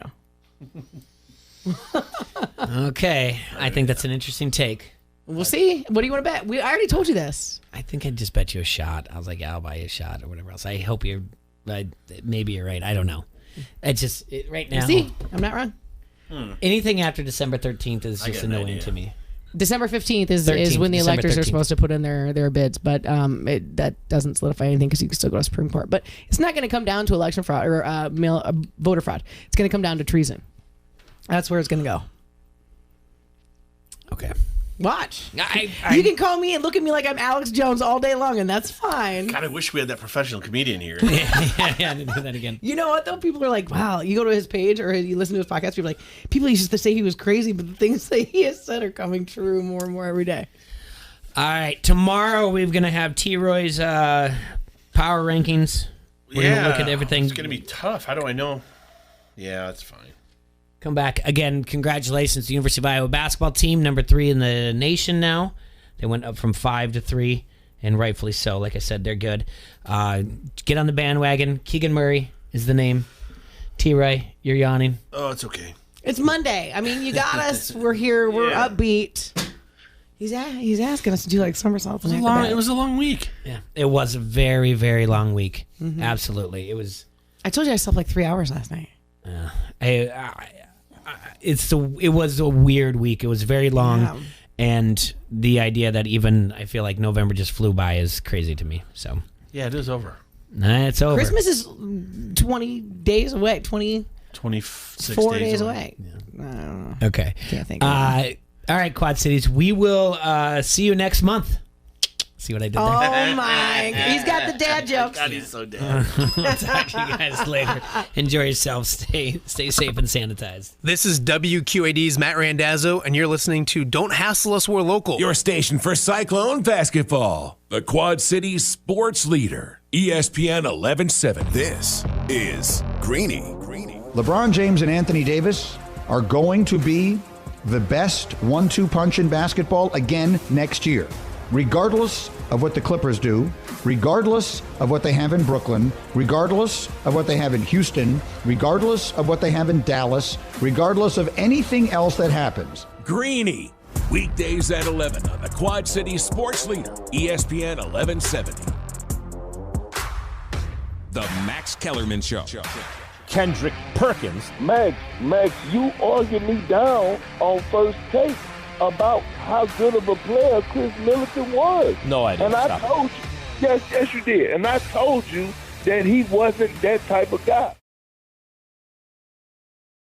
now. Okay. I think that's an interesting take. We'll see. What do you want to bet? I already told you this. I think I'd just bet you a shot. I was like, I'll buy you a shot or whatever else. I hope maybe you're right. I don't know. Right now. See, I'm not wrong. Anything after December 13th is just an annoying idea. to me. December 15th is 13th, when the December electors are 13th. supposed to put in their bids, but that doesn't solidify anything because you can still go to Supreme Court. But it's not going to come down to election fraud or voter fraud. It's going to come down to treason. That's where it's going to go. Okay. Watch. You can call me and look at me like I'm Alex Jones all day long, and that's fine. God, I wish we had that professional comedian here. yeah, I didn't do that again. You know what, though? People are like, wow, you go to his page or you listen to his podcast, people used to say he was crazy, but the things that he has said are coming true more and more every day. All right. Tomorrow we're going to have T-Roy's power rankings. We're going to look at everything. It's going to be tough. How do I know? Yeah, that's fine. Come back. Again, congratulations to the University of Iowa basketball team, number 3 in the nation now. They went up from 5 to 3, and rightfully so. Like I said, they're good. Get on the bandwagon. Keegan Murray is the name. T-Ray, you're yawning. Oh, it's okay. It's Monday. I mean, you got us. We're here. We're upbeat. He's asking us to do like somersaults. It was a long week. Yeah, it was a very, very long week. Mm-hmm. Absolutely, it was. I told you I slept like 3 hours last night. It was a weird week. It was very long, and the idea that even I feel like November just flew by is crazy to me. So yeah, it is over. It's over. Christmas is 20 days away. 24 days away. Yeah. I don't know. Okay. Can't think. All right, Quad Cities. We will see you next month. See what I did there? Oh my! He's got the dad jokes. God, he's so dad. Talk to you guys later. Enjoy yourselves. Stay safe and sanitized. This is WQAD's Matt Randazzo, and you're listening to Don't Hassle Us, We're Local. Your station for Cyclone basketball. The Quad Cities sports leader, ESPN 1170. This is Greeny. LeBron James and Anthony Davis are going to be the best 1-2 punch in basketball again next year. Regardless of what the Clippers do, regardless of what they have in Brooklyn, regardless of what they have in Houston, regardless of what they have in Dallas, regardless of anything else that happens. Greeny, weekdays at 11 on the Quad Cities sports leader, ESPN 1170. The Max Kellerman Show. Kendrick Perkins. Max, you argued me down on First Take about how good of a player Chris Middleton was. No, I didn't. And I told you, yes, you did. And I told you that he wasn't that type of guy.